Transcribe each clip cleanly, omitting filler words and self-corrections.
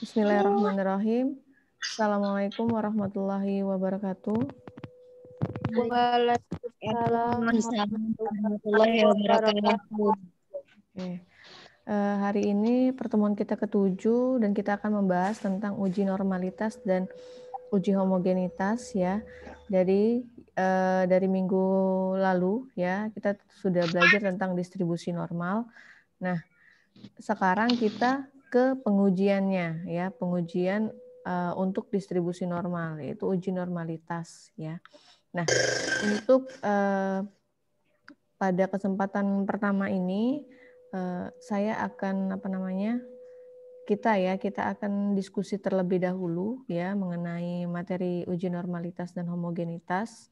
Bismillahirrahmanirrahim. Assalamualaikum warahmatullahi wabarakatuh. Waalaikumsalam warahmatullahi wabarakatuh. Oke. Hari ini pertemuan kita ke-7 dan kita akan membahas tentang uji normalitas dan uji homogenitas ya. Dari minggu lalu ya kita sudah belajar tentang distribusi normal. Nah, sekarang kita ke pengujiannya ya, pengujian untuk distribusi normal yaitu uji normalitas ya. Nah, untuk pada kesempatan pertama ini saya akan kita akan diskusi terlebih dahulu ya mengenai materi uji normalitas dan homogenitas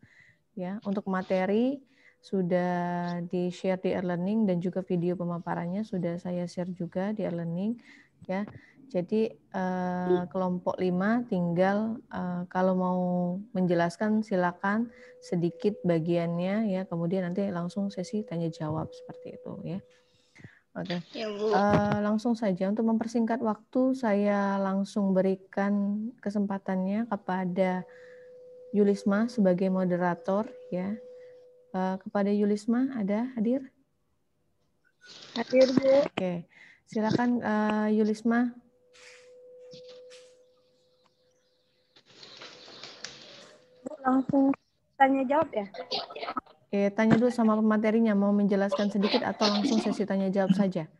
ya. Untuk materi sudah di-share di e-learning dan juga video pemaparannya sudah saya share juga di e-learning ya. Jadi kelompok 5 tinggal kalau mau menjelaskan silakan sedikit bagiannya ya, kemudian nanti langsung sesi tanya jawab seperti itu ya. Oke. Ya, Bu. Langsung saja untuk mempersingkat waktu saya langsung berikan kesempatannya kepada Yulisma sebagai moderator ya. Kepada Yulisma ada hadir? Hadir, Bu. Oke, silakan Yulisma. Bu, langsung tanya jawab ya? Oke, tanya dulu sama pematerinya, mau menjelaskan sedikit atau langsung sesi tanya jawab saja?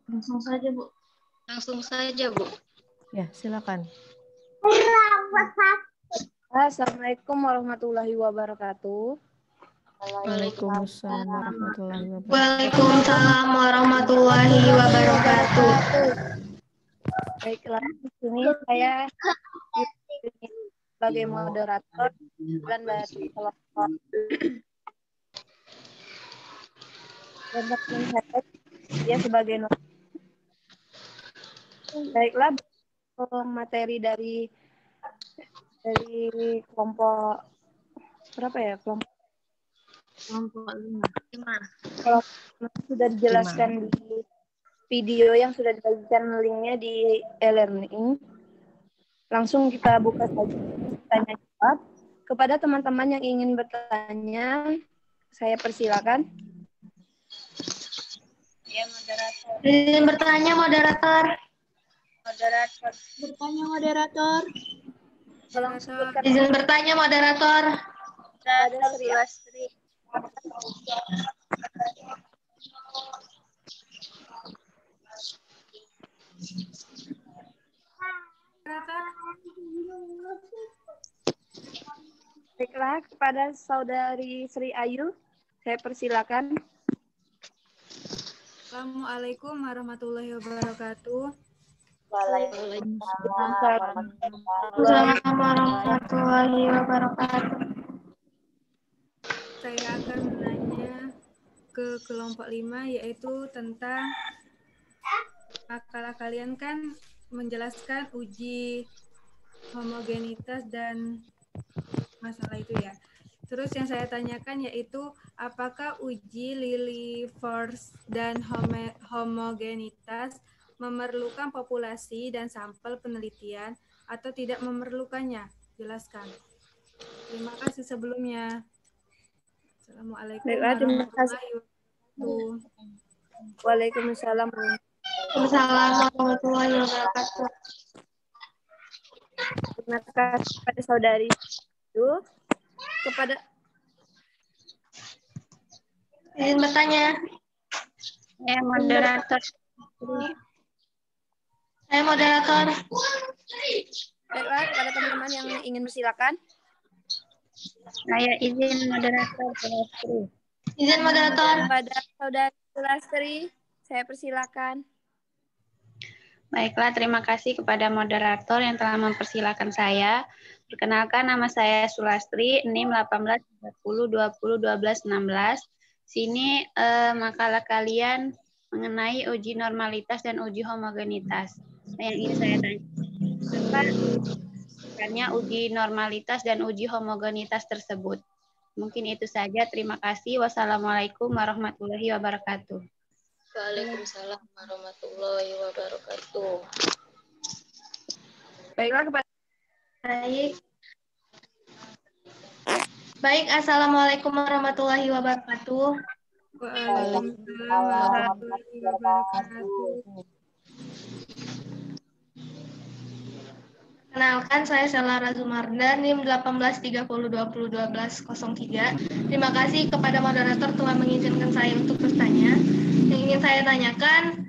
Langsung saja, Bu. Langsung saja, Bu. Ya, silakan. Assalamualaikum warahmatullahi wabarakatuh. Waalaikumsalam warahmatullahi wabarakatuh. Waalaikumsalam warahmatullahi wabarakatuh. Baiklah, di sini saya sebagai moderator dan dari kelompok teman saya dia sebagai baiklah materi dari kelompok berapa ya, kelompok 5. Kalau sudah dijelaskan di video yang sudah dibagikan linknya di e-learning, langsung kita buka saja tanya jawab. Kepada teman-teman yang ingin bertanya, saya persilakan. Ya, moderator. Izin bertanya, moderator. Moderator. Bertanya, moderator. Izin bertanya, moderator. Ada Sulastri. Baiklah, kepada saudari Sri Ayu, saya persilakan. Assalamualaikum warahmatullahi wabarakatuh. Waalaikumsalam warahmatullahi wabarakatuh. Saya akan menanya ke kelompok 5 yaitu tentang kalian kan menjelaskan uji homogenitas dan masalah itu ya. Terus yang saya tanyakan yaitu apakah uji Lilliefors dan homogenitas memerlukan populasi dan sampel penelitian atau tidak memerlukannya? Jelaskan. Terima kasih sebelumnya. Assalamualaikum warahmatullahi wabarakatuh. Waalaikumsalam warahmatullahi wabarakatuh. Terima kasih kepada saudari itu. Kepada izin bertanya. Saya moderator. Baiklah, kepada teman-teman yang ingin bersilakan. Saya izin moderator. Izin moderator. Kepada saudari Sulastri, saya persilakan. Baiklah, terima kasih kepada moderator yang telah mempersilakan saya. Perkenalkan, nama saya Sulastri, NIM 1840201216. Sini makalah kalian mengenai uji normalitas dan uji homogenitas. Yang ingin saya tanya, apa sebenarnya uji normalitas dan uji homogenitas tersebut? Mungkin itu saja. Terima kasih. Wassalamualaikum warahmatullahi wabarakatuh. Waalaikumsalam warahmatullahi wabarakatuh. Baiklah kepada Baik. Baik, Assalamualaikum warahmatullahi wabarakatuh. Waalaikumsalam warahmatullahi wabarakatuh. Kenalkan, saya Sela Razumarda, NIM 1830201203. Terima kasih kepada moderator telah mengizinkan saya untuk bertanya. Yang ingin saya tanyakan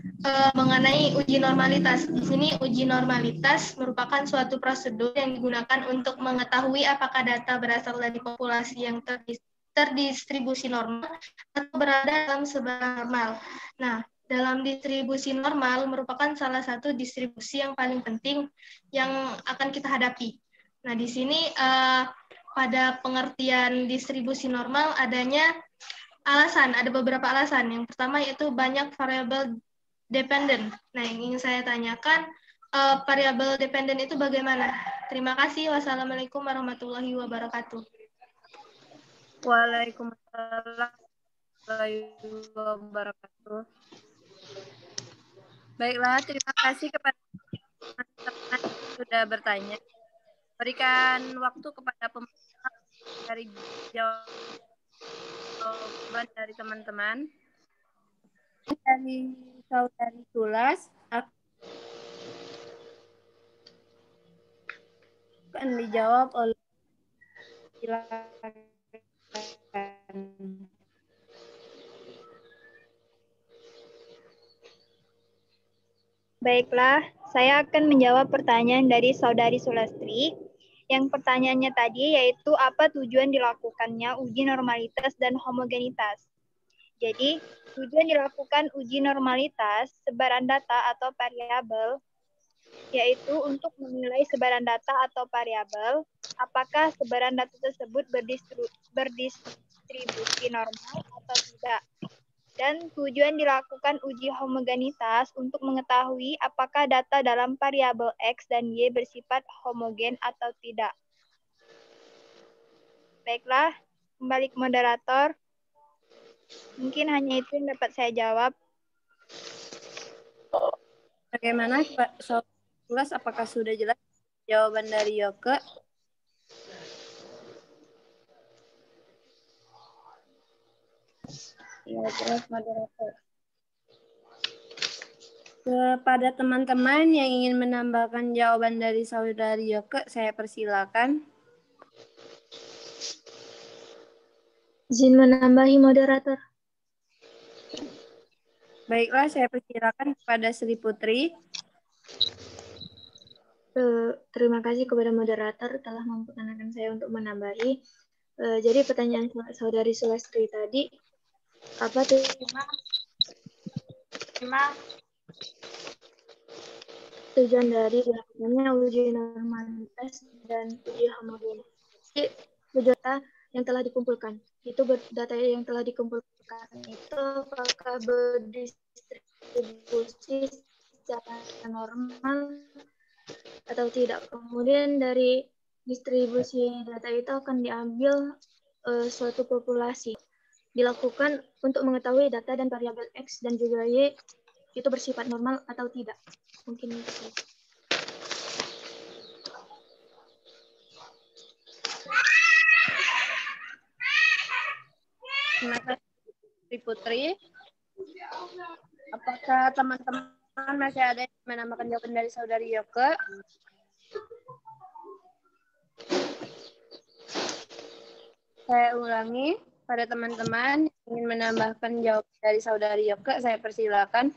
mengenai uji normalitas. Di sini uji normalitas merupakan suatu prosedur yang digunakan untuk mengetahui apakah data berasal dari populasi yang terdistribusi normal atau berada dalam sebaran normal. Nah, dalam distribusi normal merupakan salah satu distribusi yang paling penting yang akan kita hadapi. Nah, di sini pada pengertian distribusi normal adanya alasan, ada beberapa alasan. Yang pertama yaitu banyak variabel dependent. Nah, yang ingin saya tanyakan, variabel dependent itu bagaimana? Terima kasih. Wassalamualaikum warahmatullahi wabarakatuh. Waalaikumsalam warahmatullahi wabarakatuh. Baiklah, terima kasih kepada teman-teman yang sudah bertanya. Berikan waktu kepada pemerintah dari jawaban dari teman-teman. Dari saudari Tulas akan dijawab oleh silakan. Baiklah, saya akan menjawab pertanyaan dari Saudari Sulastri. Yang pertanyaannya tadi yaitu apa tujuan dilakukannya uji normalitas dan homogenitas. Jadi, tujuan dilakukan uji normalitas sebaran data atau variabel yaitu untuk menilai sebaran data atau variabel apakah sebaran data tersebut berdistribusi normal atau tidak. Dan tujuan dilakukan uji homogenitas untuk mengetahui apakah data dalam variabel X dan Y bersifat homogen atau tidak. Baiklah, kembali ke moderator. Mungkin hanya itu yang dapat saya jawab. Bagaimana Pak Tulas, apakah sudah jelas jawaban dari Yoke? Ya, jelas moderator. Kepada teman-teman yang ingin menambahkan jawaban dari saudari Yoke, saya persilakan. Izin menambahi moderator. Baiklah, saya persilakan kepada Sri Putri. Terima kasih kepada moderator telah memperkenankan saya untuk menambahi. Jadi pertanyaan saudari Sulastri tadi, apa tujuan dari dilakukannya uji normalitas dan uji homogenitas? Data yang telah dikumpulkan, data yang telah dikumpulkan itu apakah berdistribusi secara normal atau tidak. Kemudian dari distribusi data itu akan diambil suatu populasi. Dilakukan untuk mengetahui data dan variabel X dan juga Y itu bersifat normal atau tidak. Mungkin itu saja. Terima kasih Sri Putri. Apakah teman-teman masih ada yang menambahkan jawaban dari saudari Yoke? Saya ulangi, pada teman-teman yang ingin menambahkan jawaban dari saudari Yoke, saya persilakan.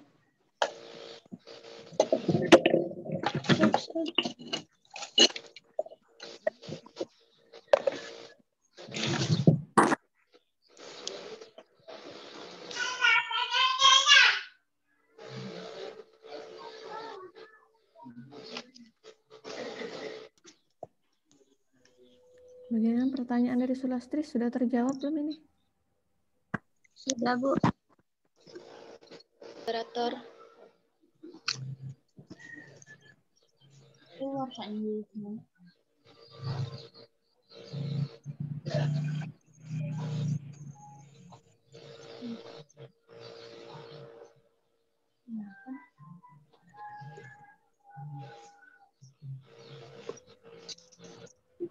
Bagaimana pertanyaan dari Sulastri? Sudah terjawab belum ini? Sudah, Bu. Moderator.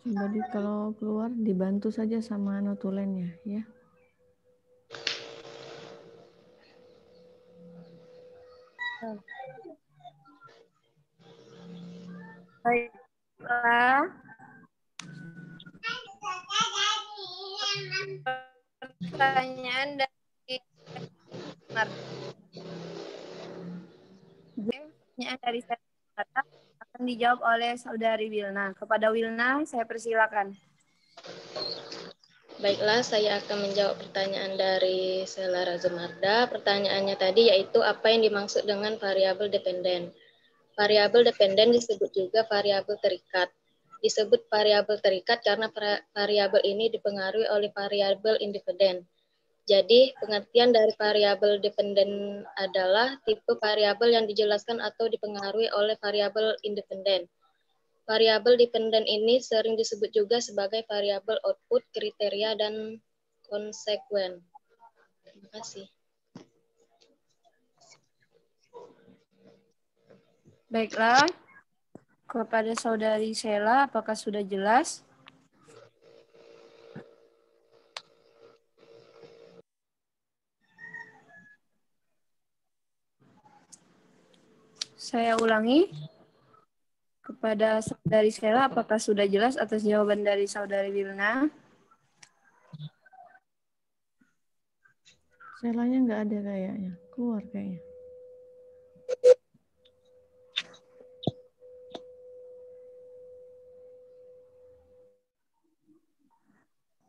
Coba kalau keluar dibantu saja sama notulennya ya. Baiklah. Pertanyaan dari pertanyaan dari saya akan dijawab oleh Saudari Wilna. Kepada Wilna, saya persilakan. Baiklah, saya akan menjawab pertanyaan dari Sela Razumarda. Pertanyaannya tadi yaitu apa yang dimaksud dengan variabel dependen. Variabel dependen disebut juga variabel terikat. Disebut variabel terikat karena variabel ini dipengaruhi oleh variabel independen. Jadi, pengertian dari variabel dependen adalah tipe variabel yang dijelaskan atau dipengaruhi oleh variabel independen. Variabel dependen ini sering disebut juga sebagai variabel output, kriteria, dan konsekuen. Terima kasih. Baiklah. Kepada Saudari Sela, apakah sudah jelas? Saya ulangi. Kepada Saudari Sela, apakah sudah jelas atas jawaban dari Saudari Wilna? Selanya nggak ada kayaknya, keluar kayaknya.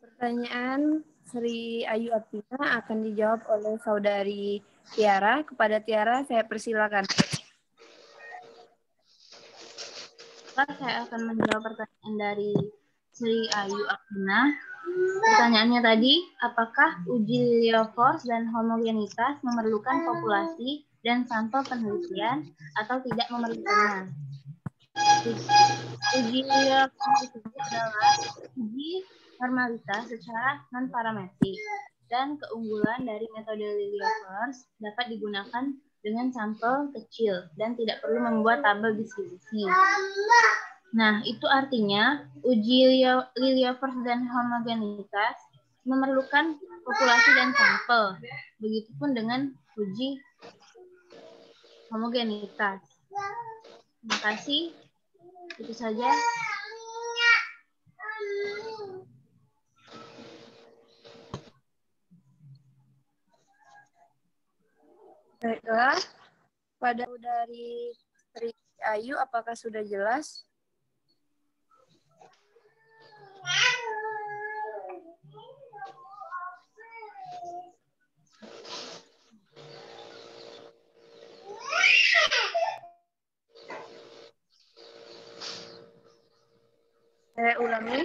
Pertanyaan Sri Ayu Atina akan dijawab oleh Saudari Tiara. Kepada Tiara, saya persilakan. Saya akan menjawab pertanyaan dari Sri Ayu Atina. Pertanyaannya tadi, apakah uji Liouville dan homogenitas memerlukan populasi dan sampel penelitian atau tidak memerlukannya? Uji Liouville itu adalah uji normalitas secara non-parametrik, dan keunggulan dari metode Liouville dapat digunakan dengan sampel kecil dan tidak perlu membuat tabel distribusi. Nah, itu artinya uji Liouville dan homogenitas memerlukan populasi dan sampel. Begitupun dengan uji homogenitas. Terima kasih. Itu saja. Baiklah. Pada dari Sri Ayu, apakah sudah jelas? Saya ulangi.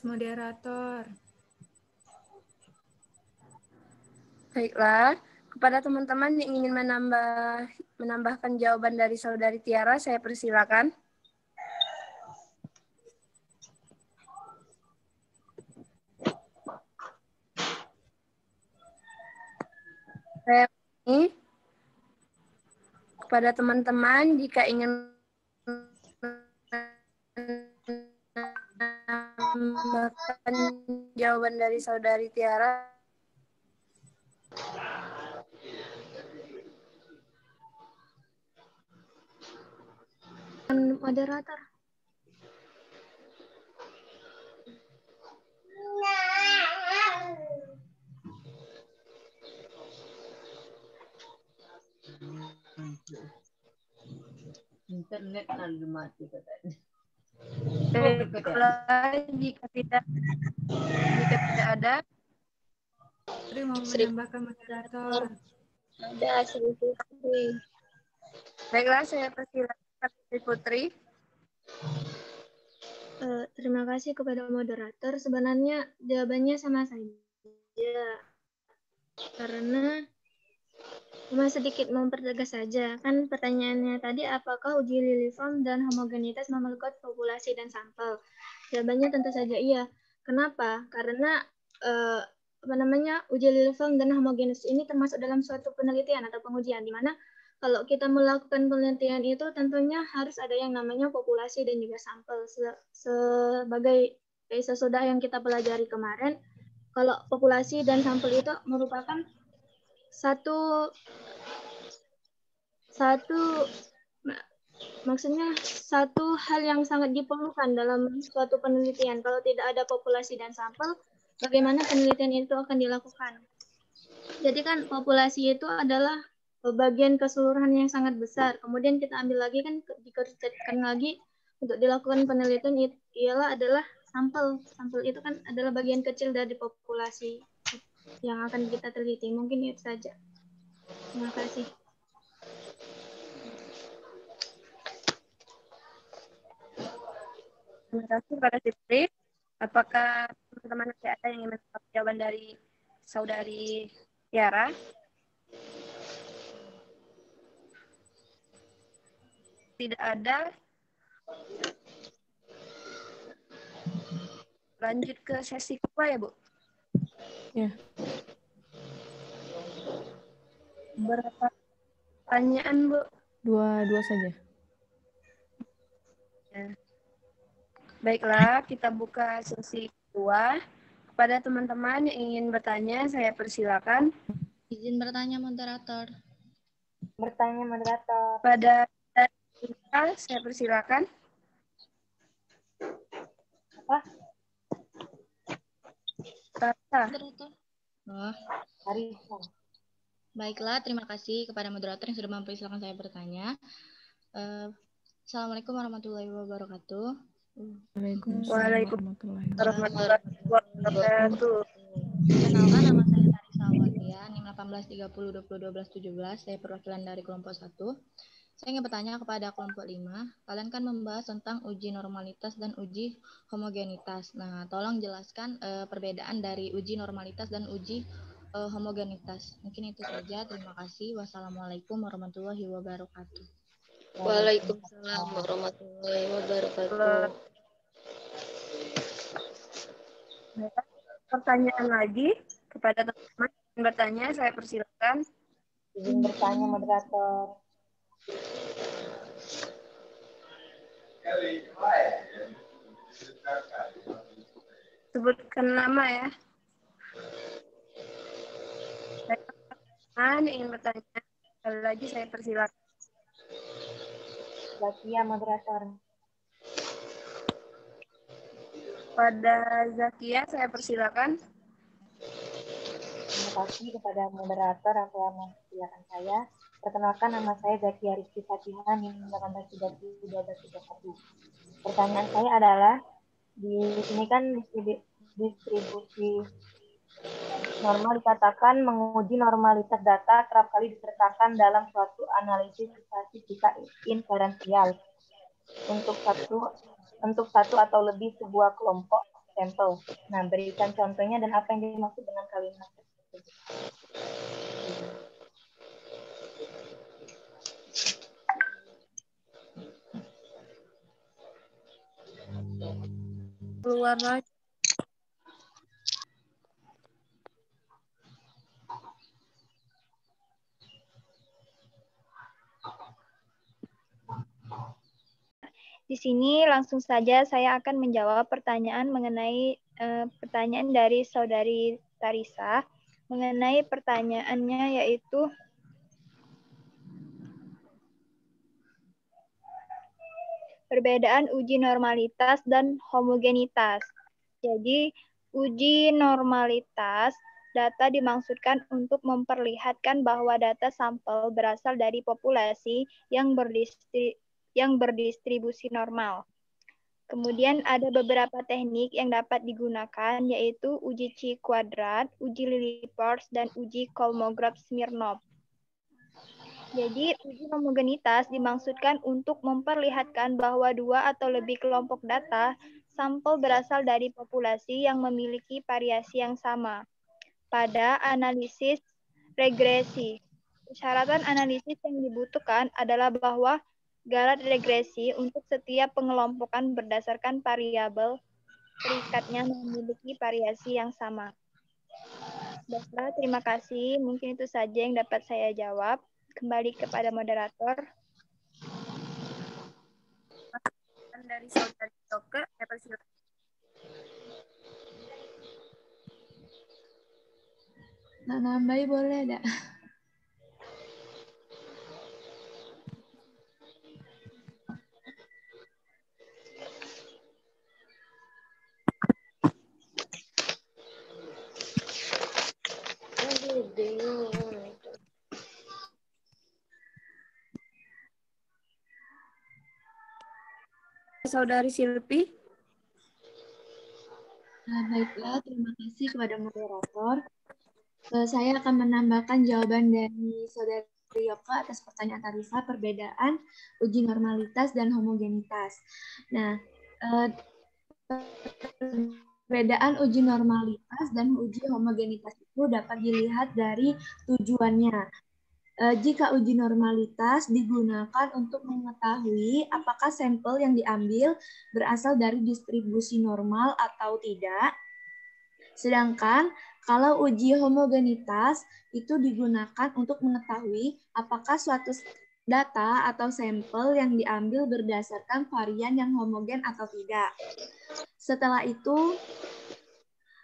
Moderator. Baiklah, kepada teman-teman yang ingin menambahkan jawaban dari Saudari Tiara, saya persilakan. Saya ulangi. Kepada teman-teman, jika ingin menambahkan jawaban dari Saudari Tiara, moderator. Internet lalu mati katanya. Jika tidak ada, Sri mau menambahkan moderator. Ada Sri Putri. baiklah saya persilakan Sri Putri. Terima kasih kepada moderator. Sebenarnya jawabannya sama saja. Karena cuma sedikit mempertegas saja. Kan pertanyaannya tadi, apakah uji Liouville dan homogenitas memerlukan populasi dan sampel? Jawabannya tentu saja iya. Kenapa? Karena uji Liljevalm dan homogeneous ini termasuk dalam suatu penelitian atau pengujian, di mana kalau kita melakukan penelitian itu tentunya harus ada yang namanya populasi dan juga sampel. Sebagai sesudah yang kita pelajari kemarin, kalau populasi dan sampel itu merupakan satu hal yang sangat diperlukan dalam suatu penelitian. Kalau tidak ada populasi dan sampel, bagaimana penelitian itu akan dilakukan? Jadi kan populasi itu adalah bagian keseluruhan yang sangat besar. Kemudian kita ambil lagi kan dikerucutkan lagi untuk dilakukan penelitian adalah sampel. Sampel itu kan adalah bagian kecil dari populasi yang akan kita teliti. Mungkin itu saja. Terima kasih. Terima kasih kepada Fitri. Apakah teman-teman masih ada yang ingin menjawab jawaban dari saudari Tiara? Tidak ada. Lanjut ke sesi kedua ya, Bu? Ya. Berapa pertanyaan, Bu? Dua saja. Ya. Baiklah, kita buka sesi kedua. Kepada teman-teman yang ingin bertanya, saya persilakan. Izin bertanya, moderator. Bertanya, moderator. Pada kita, saya persilakan. Apa? Moderator. Oh. Baiklah, terima kasih kepada moderator yang sudah mempersilahkan saya bertanya. Assalamualaikum warahmatullahi wabarakatuh. Waalaikumsalam warahmatullahi wabarakatuh. Perkenalkan, nama saya Tarisa Awalia, NIM 1830201217. Saya perwakilan dari kelompok 1. Saya ingin bertanya kepada kelompok 5. Kalian kan membahas tentang uji normalitas dan uji homogenitas. Nah, tolong jelaskan perbedaan dari uji normalitas dan uji homogenitas. Mungkin itu saja. Terima kasih. Wassalamualaikum warahmatullahi wabarakatuh. Waalaikumsalam warahmatullahi wabarakatuh. Pertanyaan lagi kepada teman-teman yang bertanya, saya persilakan. Izin bertanya, moderator. Sebutkan nama ya. Teman ingin bertanya, sekali lagi saya persilakan. Zakia, moderator. Pada Zakia, saya persilakan. Terima kasih kepada moderator yang telah mempersilakan saya. Perkenalkan, nama saya Zakia Rizky Fatihah, NIM 18301231. Pertanyaan saya adalah, di sini kan distribusi normal dikatakan menguji normalitas data kerap kali disertakan dalam suatu analisis statistika inferensial untuk satu atau lebih sebuah kelompok sampel. Nah, berikan contohnya dan apa yang dimaksud dengan kalimat tersebut. Keluar lagi. Di sini langsung saja saya akan menjawab pertanyaan mengenai pertanyaan dari saudari Tarisa mengenai pertanyaannya yaitu perbedaan uji normalitas dan homogenitas. Jadi, uji normalitas data dimaksudkan untuk memperlihatkan bahwa data sampel berasal dari populasi yang berdistribusi normal. Kemudian ada beberapa teknik yang dapat digunakan, yaitu uji Chi kuadrat, uji Lilliepors, dan uji Kolmogorov-Smirnov. Jadi, uji homogenitas dimaksudkan untuk memperlihatkan bahwa dua atau lebih kelompok data sampel berasal dari populasi yang memiliki variasi yang sama. Pada analisis regresi, persyaratan analisis yang dibutuhkan adalah bahwa garis regresi untuk setiap pengelompokan berdasarkan variabel terikatnya memiliki variasi yang sama. Baiklah, terima kasih. Mungkin itu saja yang dapat saya jawab. Kembali kepada moderator. Dari saudari Toke, persilakan. Nambahin boleh enggak? Saudari Silpi. Baiklah, terima kasih kepada moderator. Saya akan menambahkan jawaban dari Saudari Yoka atas pertanyaan Tarisa, perbedaan uji normalitas dan homogenitas. Nah, perbedaan uji normalitas dan uji homogenitas itu dapat dilihat dari tujuannya. Jika uji normalitas digunakan untuk mengetahui apakah sampel yang diambil berasal dari distribusi normal atau tidak. Sedangkan kalau uji homogenitas itu digunakan untuk mengetahui apakah suatu data atau sampel yang diambil berdasarkan varian yang homogen atau tidak. Setelah itu,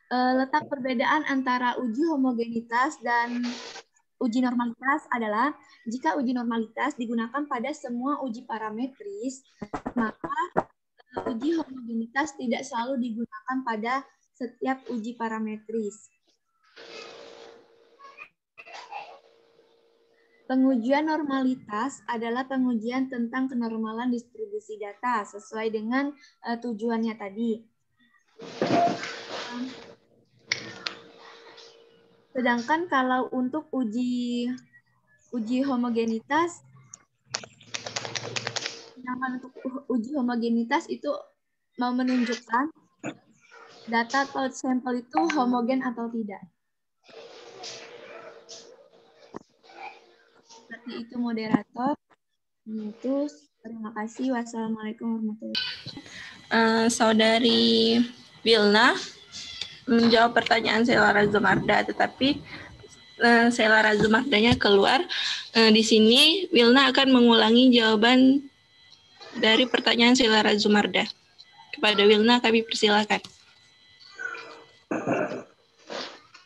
letak perbedaan antara uji homogenitas dan uji normalitas adalah jika uji normalitas digunakan pada semua uji parametris, maka uji homogenitas tidak selalu digunakan pada setiap uji parametris. Pengujian normalitas adalah pengujian tentang kenormalan distribusi data sesuai dengan tujuannya tadi. Sedangkan kalau untuk uji homogenitas, itu mau menunjukkan data atau sampel itu homogen atau tidak. Seperti itu moderator. Terima kasih. Wassalamualaikum warahmatullahi wabarakatuh. Saudari Wilna menjawab pertanyaan Sheila Razumarda, tetapi Sheila Razumardanya keluar. Di sini Wilna akan mengulangi jawaban dari pertanyaan Sheila Razumarda. Kepada Wilna kami persilakan.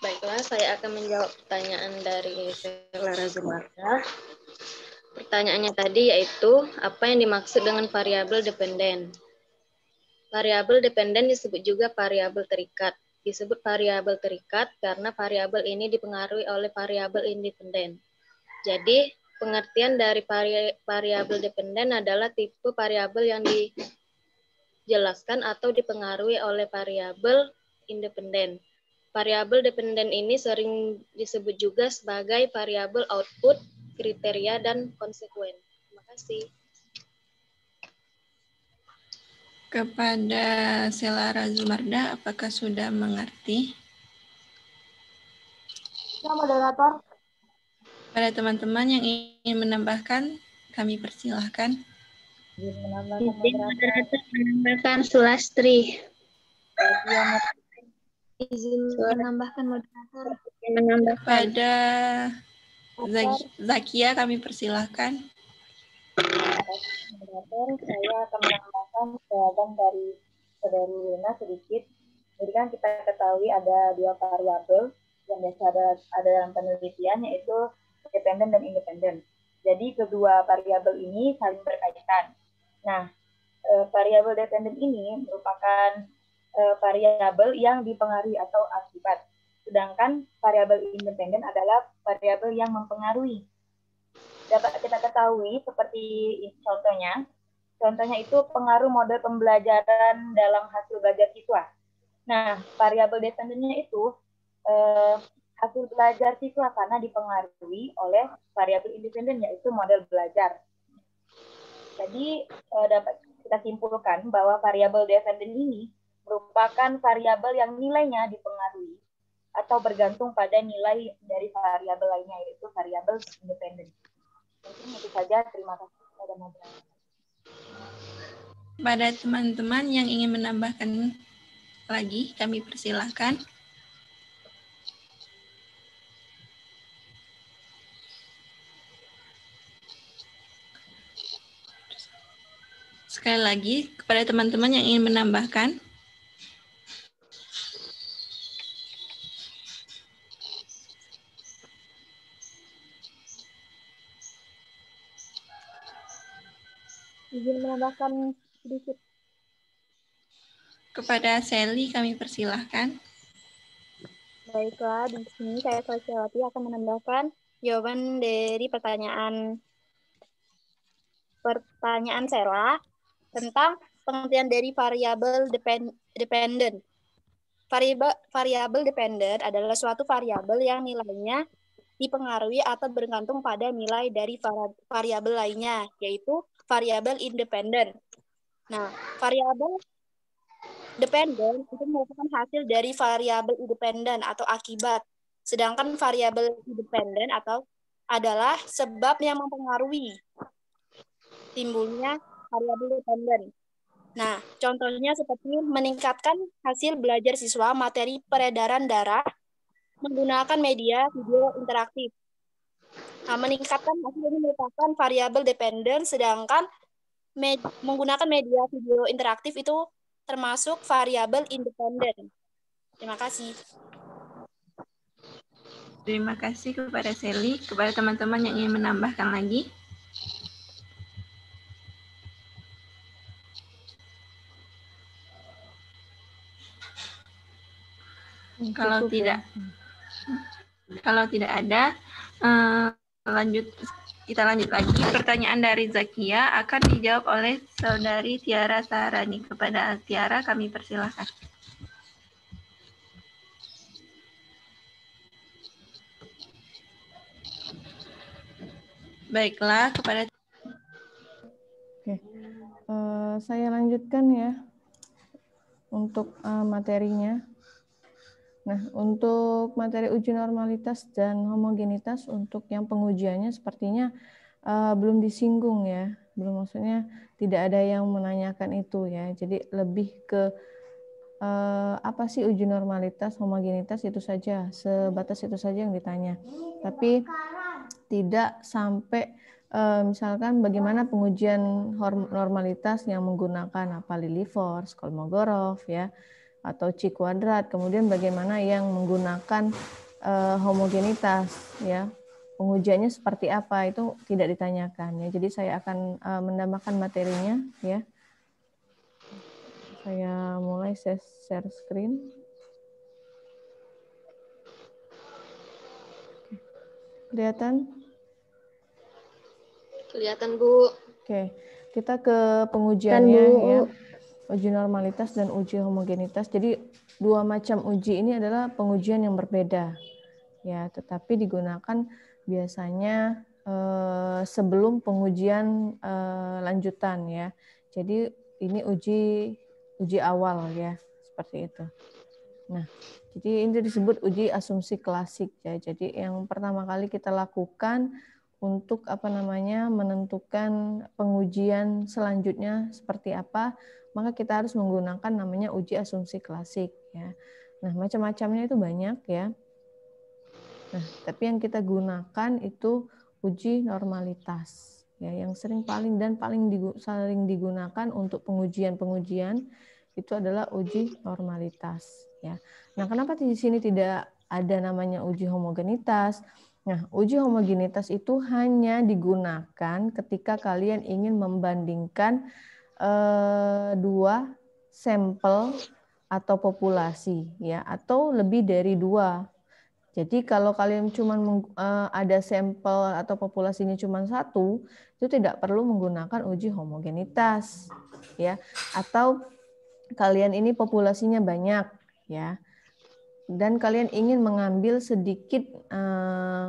Baiklah, saya akan menjawab pertanyaan dari Sheila Razumarda. Pertanyaannya tadi yaitu, apa yang dimaksud dengan variabel dependen? Variabel dependen disebut juga variabel terikat. Disebut variabel terikat karena variabel ini dipengaruhi oleh variabel independen. Jadi, pengertian dari variabel dependen adalah tipe variabel yang dijelaskan atau dipengaruhi oleh variabel independen. Variabel dependen ini sering disebut juga sebagai variabel output, kriteria, dan konsekuen. Terima kasih. Kepada Sheila Razumarda, apakah sudah mengerti? Ya, moderator. Pada teman-teman yang ingin menambahkan, kami persilahkan. Menambahkan Sulastri. Izin menambahkan moderator. Pada Zakia kami persilahkan. Moderator, saya akan menambahkan jawaban dari Saudari Wilna sedikit. Jadi kan kita ketahui ada dua variabel yang biasa ada dalam penelitian, yaitu dependen dan independen. Jadi kedua variabel ini saling berkaitan. Nah, variabel dependen ini merupakan variabel yang dipengaruhi atau akibat. Sedangkan variabel independen adalah variabel yang mempengaruhi. Dapat kita ketahui seperti contohnya itu pengaruh model pembelajaran dalam hasil belajar siswa. Nah, variabel dependennya itu hasil belajar siswa karena dipengaruhi oleh variabel independen, yaitu model belajar. Jadi dapat kita simpulkan bahwa variabel dependen ini merupakan variabel yang nilainya dipengaruhi atau bergantung pada nilai dari variabel lainnya, yaitu variabel independen. Mungkin itu saja. Terima kasih kepada moderator. Pada teman-teman yang ingin menambahkan lagi, kami persilahkan. Sekali lagi, kepada teman-teman yang ingin menambahkan. Izin menambahkan sedikit. Kepada Sally kami persilahkan. Baiklah, di sini saya Sosiawati akan menambahkan jawaban dari pertanyaan Sela tentang pengertian dari variabel dependent. Variabel dependent adalah suatu variabel yang nilainya dipengaruhi atau bergantung pada nilai dari variabel lainnya, yaitu variabel independen. Nah, variabel dependen itu merupakan hasil dari variabel independen atau akibat. Sedangkan variabel independen atau adalah sebab yang mempengaruhi timbulnya variabel dependen. Nah, contohnya seperti meningkatkan hasil belajar siswa materi peredaran darah menggunakan media video interaktif. Nah, meningkatkan hasil ini merupakan variabel dependen, sedangkan menggunakan media video interaktif itu termasuk variabel independen. Terima kasih. Terima kasih kepada Sally. Kepada teman-teman yang ingin menambahkan lagi. Kalau tidak ada, kita lanjut lagi. Pertanyaan dari Zakia akan dijawab oleh Saudari Tiara Saharani. Kepada Tiara kami persilahkan. Baiklah, kepada saya lanjutkan ya untuk materinya. Nah, untuk materi uji normalitas dan homogenitas untuk yang pengujiannya sepertinya belum disinggung ya, maksudnya tidak ada yang menanyakan itu ya. Jadi lebih ke apa sih uji normalitas, homogenitas, itu saja, sebatas itu saja yang ditanya. Tapi tidak sampai misalkan bagaimana pengujian normalitas yang menggunakan Lilliefors, Kolmogorov ya, atau C kuadrat, kemudian bagaimana yang menggunakan homogenitas ya, pengujiannya seperti apa, itu tidak ditanyakan ya. Jadi saya akan menambahkan materinya ya. Saya mulai share screen. Kelihatan? Kelihatan, Bu. Oke, kita ke pengujiannya ya. Uji normalitas dan uji homogenitas. Jadi dua macam uji ini adalah pengujian yang berbeda ya, tetapi digunakan biasanya sebelum pengujian lanjutan ya. Jadi ini uji awal ya, seperti itu. Nah, jadi ini disebut uji asumsi klasik ya. Jadi yang pertama kali kita lakukan untuk menentukan pengujian selanjutnya seperti apa, maka kita harus menggunakan namanya uji asumsi klasik ya. Nah, macam-macamnya itu banyak ya. Nah, tapi yang kita gunakan itu uji normalitas ya, yang sering paling digunakan untuk pengujian itu adalah uji normalitas ya. Nah, kenapa di sini tidak ada namanya uji homogenitas? Nah, uji homogenitas itu hanya digunakan ketika kalian ingin membandingkan dua sampel atau populasi ya, atau lebih dari dua. Jadi kalau kalian cuma ada sampel atau populasinya cuma satu, itu tidak perlu menggunakan uji homogenitas ya. Atau kalian ini populasinya banyak ya, dan kalian ingin mengambil sedikit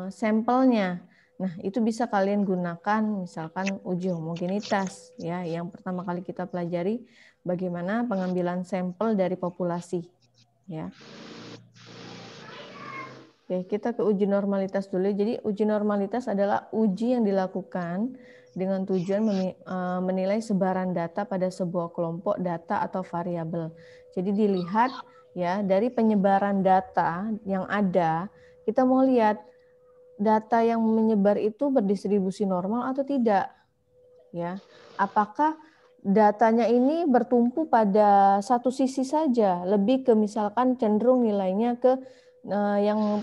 sampelnya. Nah, itu bisa kalian gunakan misalkan uji homogenitas ya. Yang pertama kali kita pelajari bagaimana pengambilan sampel dari populasi ya. Oke, kita ke uji normalitas dulu. Jadi uji normalitas adalah uji yang dilakukan dengan tujuan menilai sebaran data pada sebuah kelompok data atau variabel. Jadi dilihat ya dari penyebaran data yang ada, kita mau lihat data yang menyebar itu berdistribusi normal atau tidak. Ya, apakah datanya ini bertumpu pada satu sisi saja, lebih ke misalkan cenderung nilainya ke yang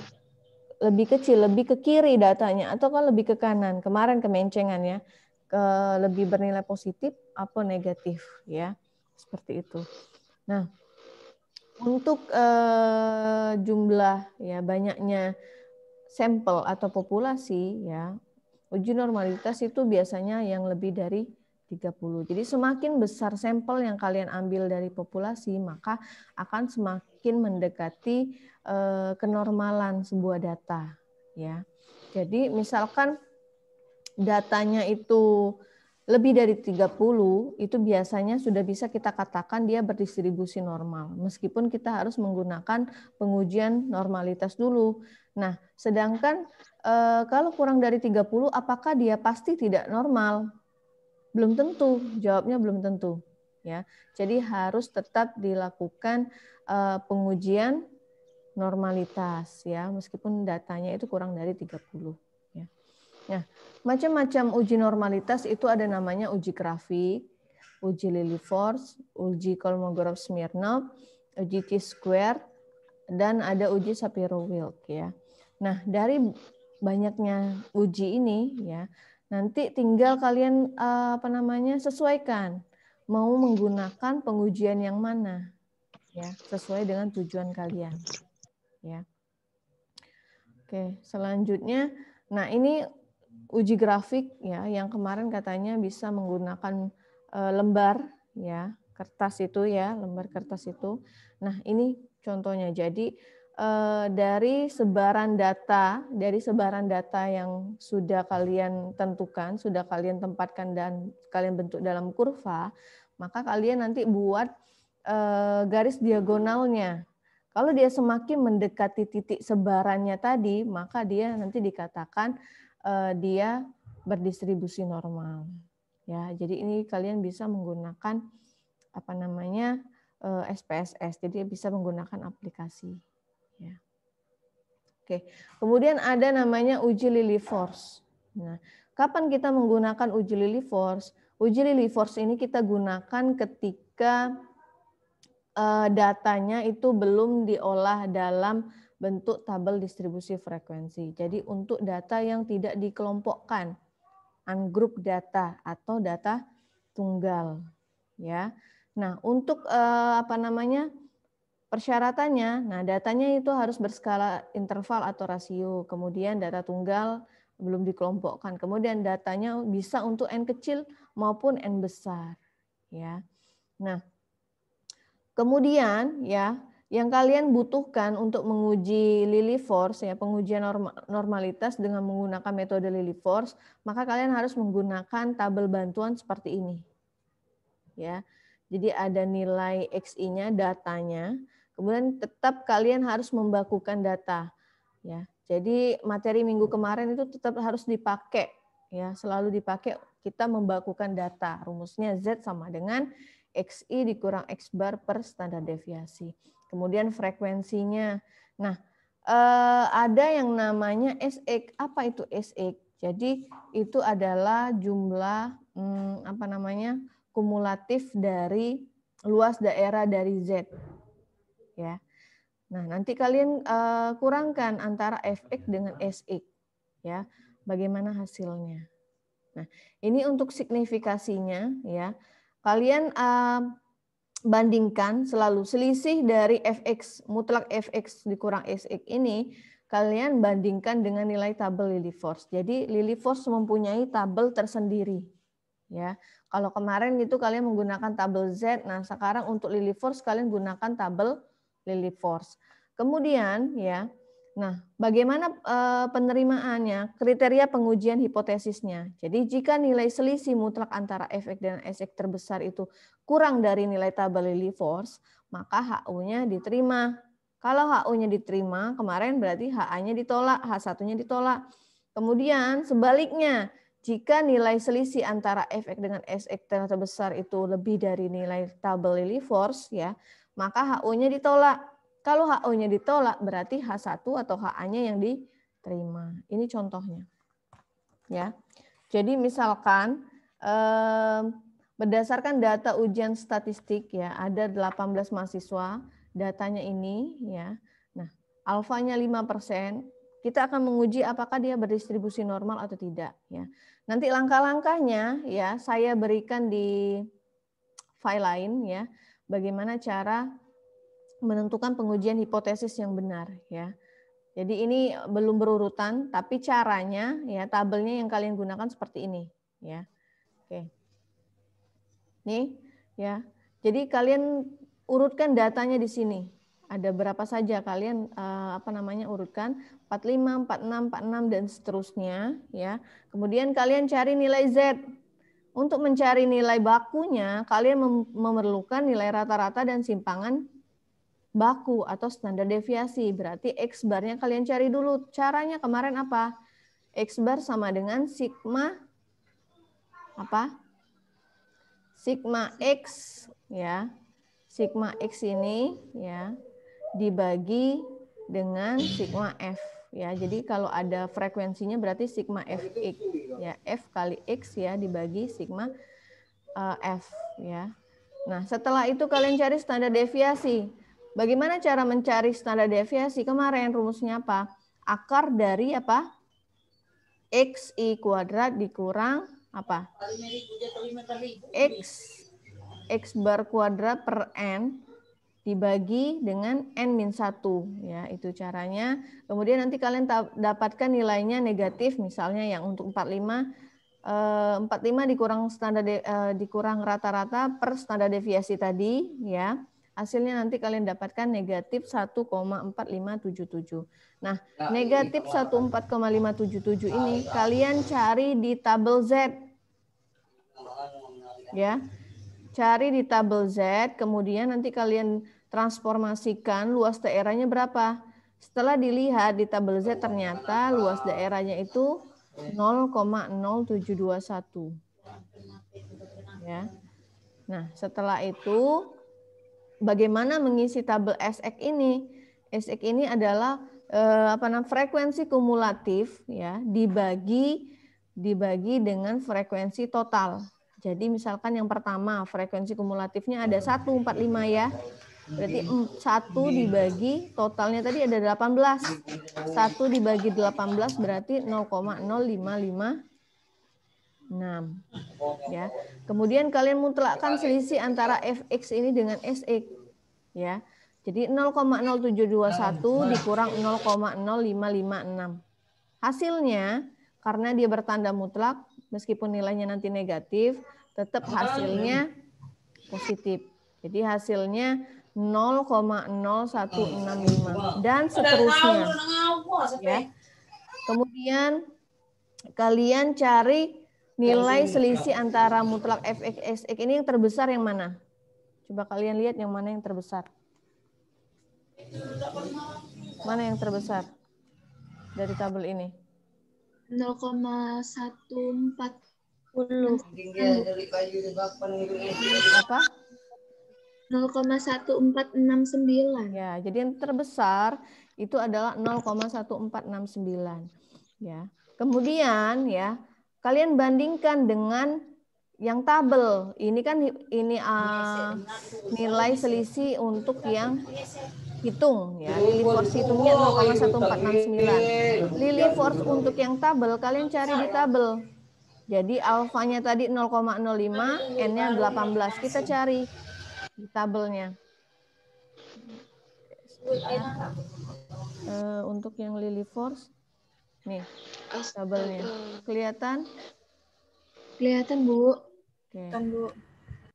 lebih kecil, lebih ke kiri datanya, atau kan lebih ke kanan. Kemarin kemencengan ya, lebih bernilai positif atau negatif ya, seperti itu. Nah, untuk jumlah ya banyaknya sampel atau populasi ya, uji normalitas itu biasanya yang lebih dari 30. Jadi semakin besar sampel yang kalian ambil dari populasi, maka akan semakin mendekati kenormalan sebuah data ya. Jadi misalkan datanya itu lebih dari 30, itu biasanya sudah bisa kita katakan dia berdistribusi normal. Meskipun kita harus menggunakan pengujian normalitas dulu. Nah, sedangkan kalau kurang dari 30, apakah dia pasti tidak normal? Belum tentu, jawabnya belum tentu. Ya, jadi harus tetap dilakukan pengujian normalitas ya, meskipun datanya itu kurang dari 30. Ya. Nah, macam-macam uji normalitas itu ada namanya uji grafik, uji Lilliefors, uji Kolmogorov-Smirnov, uji T-square, dan ada uji Shapiro-Wilk ya. Nah, dari banyaknya uji ini ya, nanti tinggal kalian sesuaikan mau menggunakan pengujian yang mana ya, sesuai dengan tujuan kalian ya. Oke, selanjutnya nah ini uji grafik ya, yang kemarin katanya bisa menggunakan lembar ya, kertas itu ya, lembar kertas itu. Nah, ini contohnya. Jadi dari sebaran data yang sudah kalian tentukan, sudah kalian tempatkan dan kalian bentuk dalam kurva, maka kalian nanti buat garis diagonalnya. Kalau dia semakin mendekati titik sebarannya tadi, maka dia nanti dikatakan dia berdistribusi normal. Ya, jadi ini kalian bisa menggunakan SPSS. Jadi bisa menggunakan aplikasi. Ya. Oke. Kemudian ada namanya uji Lilliefors. Nah, kapan kita menggunakan uji Lilliefors? Uji Lilliefors ini kita gunakan ketika datanya itu belum diolah dalam bentuk tabel distribusi frekuensi. Jadi untuk data yang tidak dikelompokkan, ungroup data atau data tunggal, ya. Nah, untuk persyaratannya, nah datanya itu harus berskala interval atau rasio. Kemudian data tunggal belum dikelompokkan. Kemudian datanya bisa untuk n kecil maupun n besar, ya. Nah, kemudian ya, yang kalian butuhkan untuk menguji Lilliefors ya, pengujian normalitas dengan menggunakan metode Lilliefors, maka kalian harus menggunakan tabel bantuan seperti ini. Ya. Jadi ada nilai XI-nya, datanya, kemudian tetap kalian harus membakukan data. Ya. Jadi materi minggu kemarin itu tetap harus dipakai ya, selalu dipakai, kita membakukan data. Rumusnya Z sama dengan XI dikurang X bar per standar deviasi. Kemudian frekuensinya. Nah, ada yang namanya SX. Apa itu SX? Jadi itu adalah jumlah kumulatif dari luas daerah dari Z. Ya. Nah, nanti kalian kurangkan antara Fx dengan Sx. Ya. Bagaimana hasilnya? Nah, ini untuk signifikasinya ya. Kalian bandingkan selalu selisih dari Fx, mutlak Fx dikurang Sx ini, kalian bandingkan dengan nilai tabel Lilliefors. Jadi Lilliefors mempunyai tabel tersendiri. Ya, kalau kemarin itu kalian menggunakan tabel Z, nah sekarang untuk Lilliefors kalian gunakan tabel Lilliefors. Kemudian ya, nah bagaimana penerimaannya? Kriteria pengujian hipotesisnya. Jadi jika nilai selisih mutlak antara Fx dan Sx terbesar itu kurang dari nilai tabel Lilliefors, maka HU-nya diterima. Kalau HU-nya diterima, kemarin berarti HA-nya ditolak, H1-nya ditolak. Kemudian sebaliknya, jika nilai selisih antara Fx dengan Sx ternyata besar itu lebih dari nilai tabel Lillie force ya, maka HO-nya ditolak. Kalau HO-nya ditolak berarti H1 atau HA-nya yang diterima. Ini contohnya. Ya. Jadi misalkan berdasarkan data ujian statistik ya, ada 18 mahasiswa, datanya ini ya. Nah, alfanya 5%, kita akan menguji apakah dia berdistribusi normal atau tidak ya. Nanti langkah-langkahnya ya saya berikan di file lain ya. Bagaimana cara menentukan pengujian hipotesis yang benar ya. Jadi ini belum berurutan, tapi caranya ya tabelnya yang kalian gunakan seperti ini ya. Oke. Nih ya. Jadi kalian urutkan datanya di sini. Ada berapa saja kalian urutkan 45, 46, 46 dan seterusnya ya. Kemudian kalian cari nilai Z. Untuk mencari nilai bakunya kalian memerlukan nilai rata-rata dan simpangan baku atau standar deviasi. Berarti X barnya kalian cari dulu. Caranya kemarin apa? X bar sama dengan sigma apa? Sigma X ya. Sigma X ini ya dibagi dengan sigma F ya. Jadi kalau ada frekuensinya berarti sigma Fx ya, F kali X ya dibagi sigma F ya. Nah, setelah itu kalian cari standar deviasi. Bagaimana cara mencari standar deviasi? Kemarin rumusnya apa? Akar dari apa? XI kuadrat dikurang apa? X bar kuadrat per N dibagi dengan N-1 ya, itu caranya. Kemudian nanti kalian dapatkan nilainya negatif, misalnya yang untuk 45 dikurang standar dikurang rata-rata per standar deviasi tadi ya. Hasilnya nanti kalian dapatkan negatif 1,4577. Nah, negatif 1,4577 ini kalian cari di tabel Z. Ya. Cari di tabel Z, kemudian nanti kalian transformasikan luas daerahnya berapa. Setelah dilihat di tabel Z ternyata luas daerahnya itu 0,0721. Ya. Nah, setelah itu bagaimana mengisi tabel SX ini? SX ini adalah frekuensi kumulatif ya dibagi dengan frekuensi total. Jadi misalkan yang pertama frekuensi kumulatifnya ada 145 ya. Berarti 1 dibagi totalnya tadi ada 18. 1 dibagi 18 berarti 0,0556. Ya. Kemudian kalian mutlakkan selisih antara Fx ini dengan Sx. Ya. Jadi 0,0721 dikurang 0,0556. Hasilnya karena dia bertanda mutlak meskipun nilainya nanti negatif, tetap hasilnya positif. Jadi hasilnya 0,0165 dan seterusnya. Ya. Kemudian kalian cari nilai selisih antara mutlak Fx, Sx ini yang terbesar yang mana? Coba kalian lihat yang mana yang terbesar. Mana yang terbesar dari tabel ini? 0,140. Apa? 0,1469. Ya, jadi yang terbesar itu adalah 0,1469. Ya. Kemudian ya, kalian bandingkan dengan yang tabel. Ini kan nilai selisih untuk yang hitung ya. Lillie force hitungnya 0,1469. Lillie force untuk yang tabel kalian cari di tabel. Jadi alfanya tadi 0,05, N-nya 18. Kita cari di tabelnya. Untuk yang Lillie force nih tabelnya. Kelihatan? Kelihatan, Bu. Oke. Bu.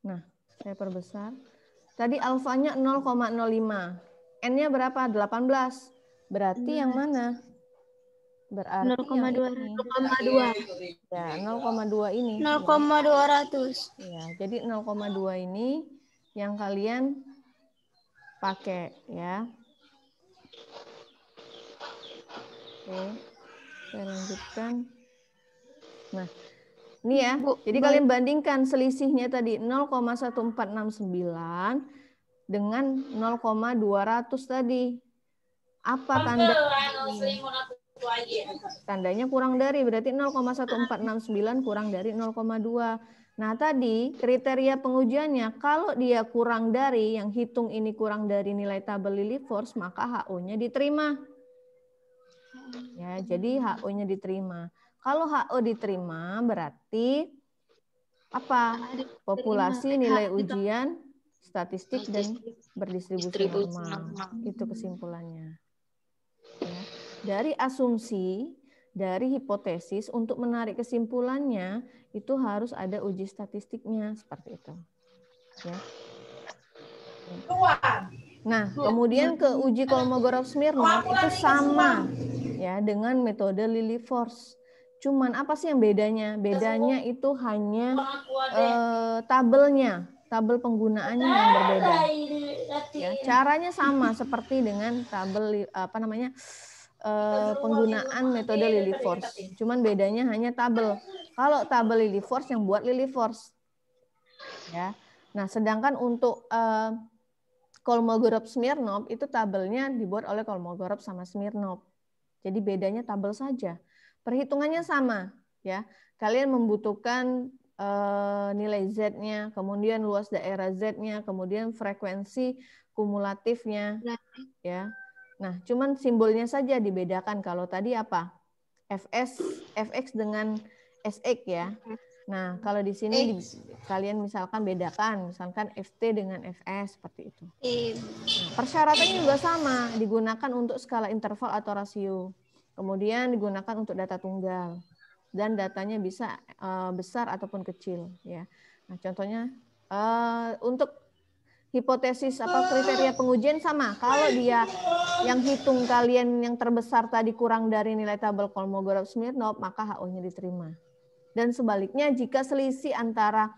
Nah, saya perbesar. Tadi alfanya 0,05. N-nya berapa? 18. Berarti yang mana? Berarti 0,2. Ya, 0,2 ini. 0,200. Ya, jadi 0,2 ini yang kalian pakai ya. Oke. Saya lanjutkan. Nah, Ini ya. Jadi kalian bandingkan selisihnya tadi 0,1469 dengan 0,200 tadi. Apa tanda? Tandanya kurang dari, berarti 0,1469 kurang dari 0,2. Nah tadi kriteria pengujiannya, kalau dia kurang dari, yang hitung ini kurang dari nilai tabel Lillie Force, maka HO-nya diterima. Ya, jadi HO-nya diterima. Kalau HO diterima berarti apa? Populasi, nilai ujian, statistik, dan berdistribusi normal. Itu kesimpulannya. Ya. Dari asumsi, dari hipotesis, untuk menarik kesimpulannya itu harus ada uji statistiknya seperti itu. Ya. Nah, kemudian ke uji Kolmogorov-Smirnov itu sama ya dengan metode Lillie Force. Cuman apa sih yang bedanya? Bedanya itu hanya tabelnya, tabel penggunaannya yang berbeda. Ya, caranya sama seperti dengan tabel penggunaan metode Lillie Force. Cuman bedanya hanya tabel. Kalau tabel Lillie Force yang buat Lillie Force. Ya. Nah, sedangkan untuk Kolmogorov-Smirnov itu tabelnya dibuat oleh Kolmogorov sama Smirnov. Jadi bedanya tabel saja. Perhitungannya sama, ya. Kalian membutuhkan nilai Z-nya, kemudian luas daerah Z-nya, kemudian frekuensi kumulatifnya, ya. Nah, cuman simbolnya saja dibedakan. Kalau tadi apa? Fx dengan Sx ya. Nah, kalau di sini kalian misalkan bedakan, misalkan FT dengan Fs seperti itu. Nah, persyaratannya juga sama, digunakan untuk skala interval atau rasio. Kemudian digunakan untuk data tunggal dan datanya bisa besar ataupun kecil ya. Nah, contohnya untuk hipotesis kriteria pengujian sama. Kalau dia yang hitung kalian yang terbesar tadi kurang dari nilai tabel Kolmogorov-Smirnov, maka HO-nya diterima. Dan sebaliknya jika selisih antara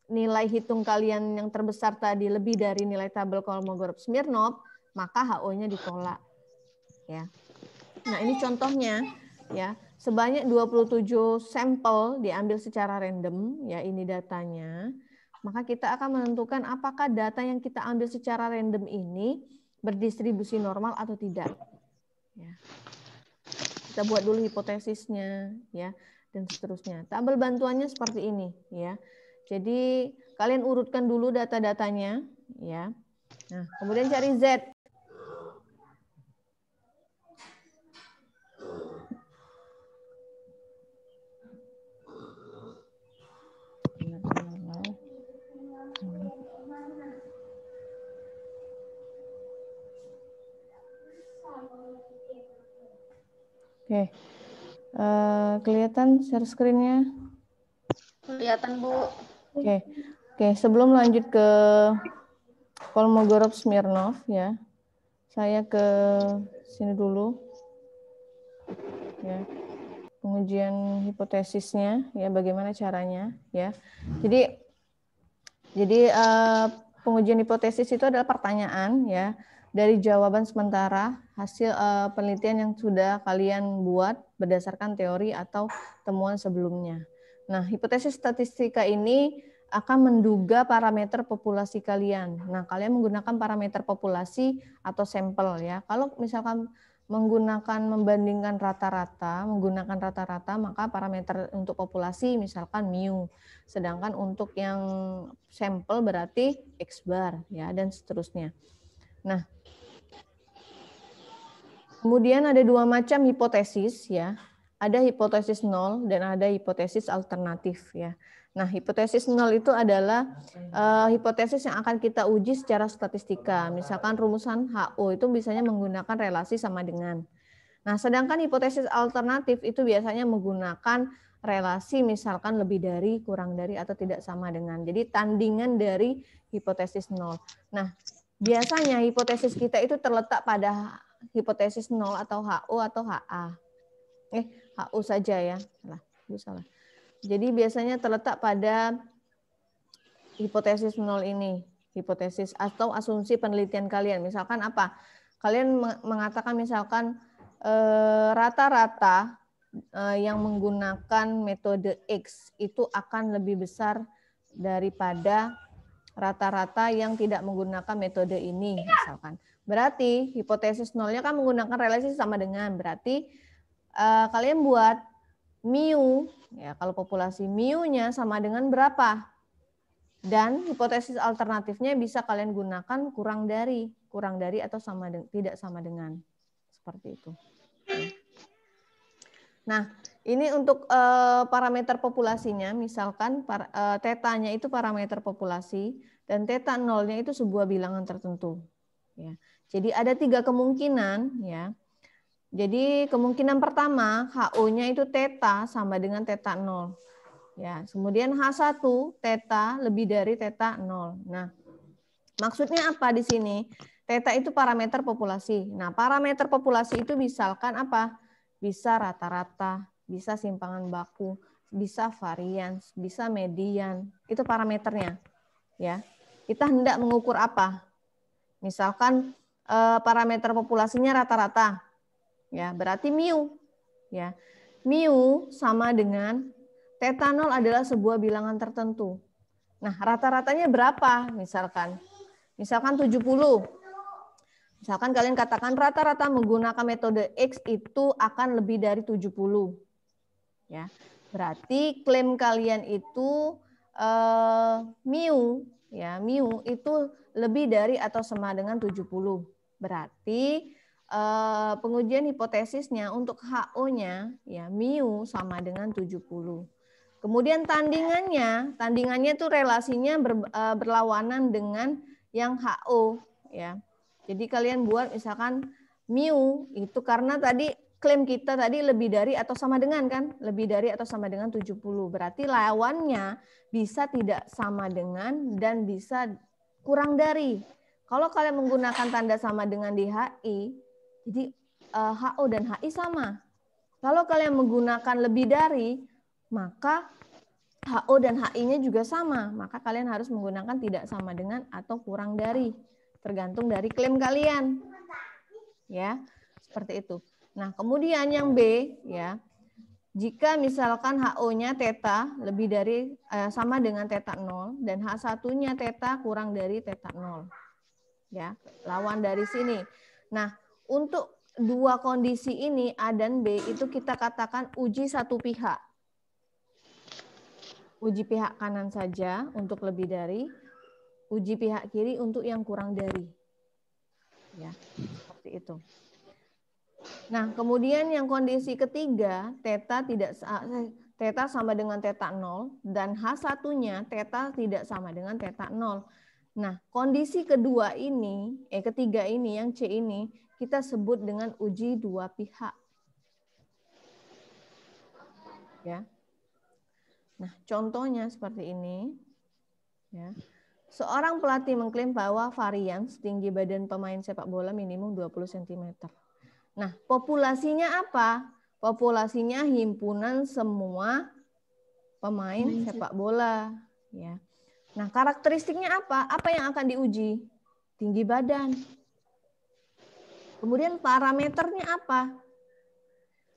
nilai hitung kalian yang terbesar tadi lebih dari nilai tabel Kolmogorov-Smirnov, maka HO-nya ditolak. Ya. Nah, ini contohnya ya. Sebanyak 27 sampel diambil secara random, ya ini datanya. Maka kita akan menentukan apakah data yang kita ambil secara random ini berdistribusi normal atau tidak. Ya. Kita buat dulu hipotesisnya, ya. Dan seterusnya. Tabel bantuannya seperti ini, ya. Jadi kalian urutkan dulu data-datanya, ya. Nah, kemudian cari Z. Oke. Kelihatan share screen-nya? Kelihatan, Bu. Oke, sebelum lanjut ke Kolmogorov-Smirnov ya, saya ke sini dulu. Ya. Pengujian hipotesisnya ya, bagaimana caranya ya. Jadi pengujian hipotesis itu adalah pertanyaan ya, dari jawaban sementara hasil penelitian yang sudah kalian buat berdasarkan teori atau temuan sebelumnya. Nah, hipotesis statistika ini akan menduga parameter populasi kalian. Nah, kalian menggunakan parameter populasi atau sampel ya. Kalau misalkan membandingkan rata-rata, maka parameter untuk populasi misalkan mu. Sedangkan untuk yang sampel berarti X bar ya, dan seterusnya. Nah, kemudian ada dua macam hipotesis ya. Ada hipotesis nol dan ada hipotesis alternatif ya. Nah, hipotesis nol itu adalah hipotesis yang akan kita uji secara statistika. Misalkan rumusan HO itu biasanya menggunakan relasi sama dengan. Nah, sedangkan hipotesis alternatif itu biasanya menggunakan relasi misalkan lebih dari, kurang dari, atau tidak sama dengan. Jadi tandingan dari hipotesis nol. Nah, biasanya hipotesis kita itu terletak pada hipotesis nol atau HO atau HA. HO saja ya. Salah. Jadi biasanya terletak pada hipotesis nol ini. Hipotesis atau asumsi penelitian kalian. Misalkan apa? Kalian mengatakan misalkan rata-rata yang menggunakan metode X itu akan lebih besar daripada rata-rata yang tidak menggunakan metode ini misalkan. Berarti hipotesis nolnya kan menggunakan relasi sama dengan, berarti kalian buat mu, ya kalau populasi mu-nya sama dengan berapa? Dan hipotesis alternatifnya bisa kalian gunakan kurang dari atau tidak sama dengan, seperti itu. Nah, ini untuk parameter populasinya, misalkan tetanya itu parameter populasi dan teta nolnya itu sebuah bilangan tertentu. Ya, jadi ada 3 kemungkinan, ya. Jadi kemungkinan pertama HO-nya itu teta sama dengan teta 0. Ya, kemudian H1 teta lebih dari teta 0. Nah, maksudnya apa di sini? Teta itu parameter populasi. Nah, parameter populasi itu misalkan apa? Bisa rata-rata, bisa simpangan baku, bisa varians, bisa median. Itu parameternya. Ya. Kita hendak mengukur apa? Misalkan parameter populasinya rata-rata. Ya, berarti mu. Ya. Mu sama dengan teta 0 adalah sebuah bilangan tertentu. Nah, rata-ratanya berapa? Misalkan 70. Misalkan kalian katakan rata-rata menggunakan metode X itu akan lebih dari 70. Ya. Berarti klaim kalian itu mu, ya, mu itu lebih dari atau sama dengan 70. Berarti pengujian hipotesisnya untuk HO-nya ya mu sama dengan 70. Kemudian tandingannya itu relasinya berlawanan dengan yang HO, ya. Jadi kalian buat misalkan mu itu karena tadi klaim kita tadi lebih dari atau sama dengan kan? Lebih dari atau sama dengan 70. Berarti lawannya bisa tidak sama dengan dan bisa kurang dari. Kalau kalian menggunakan tanda sama dengan di HI, jadi HO dan HI sama. Kalau kalian menggunakan lebih dari, maka HO dan HI-nya juga sama. Maka kalian harus menggunakan tidak sama dengan atau kurang dari. Tergantung dari klaim kalian. Ya, seperti itu. Nah, kemudian yang B, ya. Jika misalkan HO-nya teta lebih dari sama dengan teta 0 dan H1-nya teta kurang dari teta 0. Ya, lawan dari sini. Nah, untuk dua kondisi ini A dan B itu kita katakan uji satu pihak. Uji pihak kanan saja untuk lebih dari, uji pihak kiri untuk yang kurang dari. Ya, seperti itu. Nah, kemudian yang kondisi ketiga, teta sama dengan teta 0 dan H1-nya teta tidak sama dengan teta 0. Nah, kondisi kedua ini, ketiga ini, yang C ini, kita sebut dengan uji dua pihak. Ya. Nah, contohnya seperti ini. Ya. Seorang pelatih mengklaim bahwa varians tinggi badan pemain sepak bola minimum 20 cm. Nah, populasinya apa? Populasinya himpunan semua pemain sepak bola. Ya. Nah, karakteristiknya apa? Apa yang akan diuji? Tinggi badan. Kemudian parameternya apa?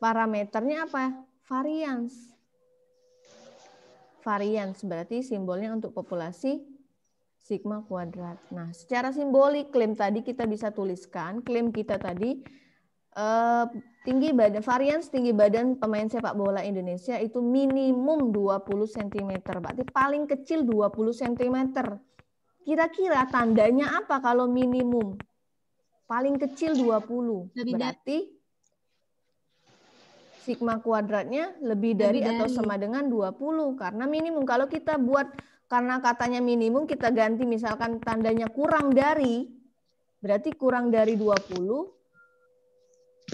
Parameternya apa? Varians. Varians berarti simbolnya untuk populasi sigma kuadrat. Nah, secara simbolik klaim tadi kita bisa tuliskan, klaim kita tadi tinggi badan, varians tinggi badan pemain sepak bola Indonesia itu minimum 20 cm. Berarti paling kecil 20 cm. Kira-kira tandanya apa kalau minimum? Paling kecil 20. Berarti sigma kuadratnya lebih dari atau sama dengan 20. Karena minimum. Kalau kita buat, karena katanya minimum, kita ganti misalkan tandanya kurang dari, berarti kurang dari 20,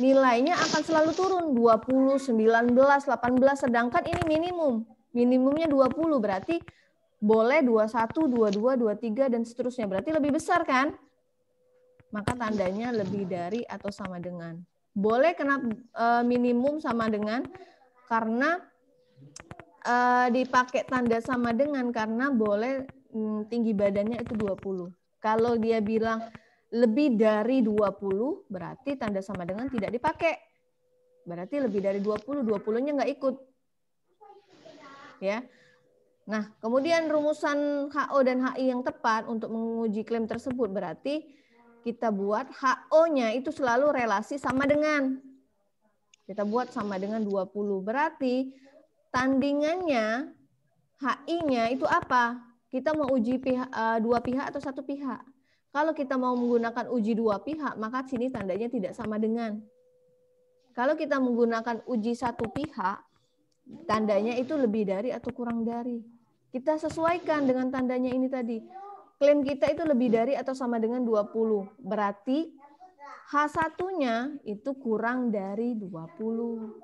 nilainya akan selalu turun 20, 19, 18, sedangkan ini minimum. Minimumnya 20, berarti boleh 21, 22, 23 dan seterusnya. Berarti lebih besar kan? Maka tandanya lebih dari atau sama dengan. Boleh kena minimum sama dengan karena dipakai tanda sama dengan karena boleh tinggi badannya itu 20. Kalau dia bilang lebih dari 20 berarti tanda sama dengan tidak dipakai. Berarti lebih dari 20, 20-nya nggak ikut. Ya. Nah, kemudian rumusan HO dan HI yang tepat untuk menguji klaim tersebut berarti kita buat HO-nya itu selalu relasi sama dengan. Kita buat sama dengan 20. Berarti tandingannya HI-nya itu apa? Kita mau uji dua pihak atau satu pihak. Kalau kita mau menggunakan uji dua pihak, maka sini tandanya tidak sama dengan. Kalau kita menggunakan uji satu pihak, tandanya itu lebih dari atau kurang dari. Kita sesuaikan dengan tandanya ini tadi. Klaim kita itu lebih dari atau sama dengan 20. Berarti H1-nya itu kurang dari 20.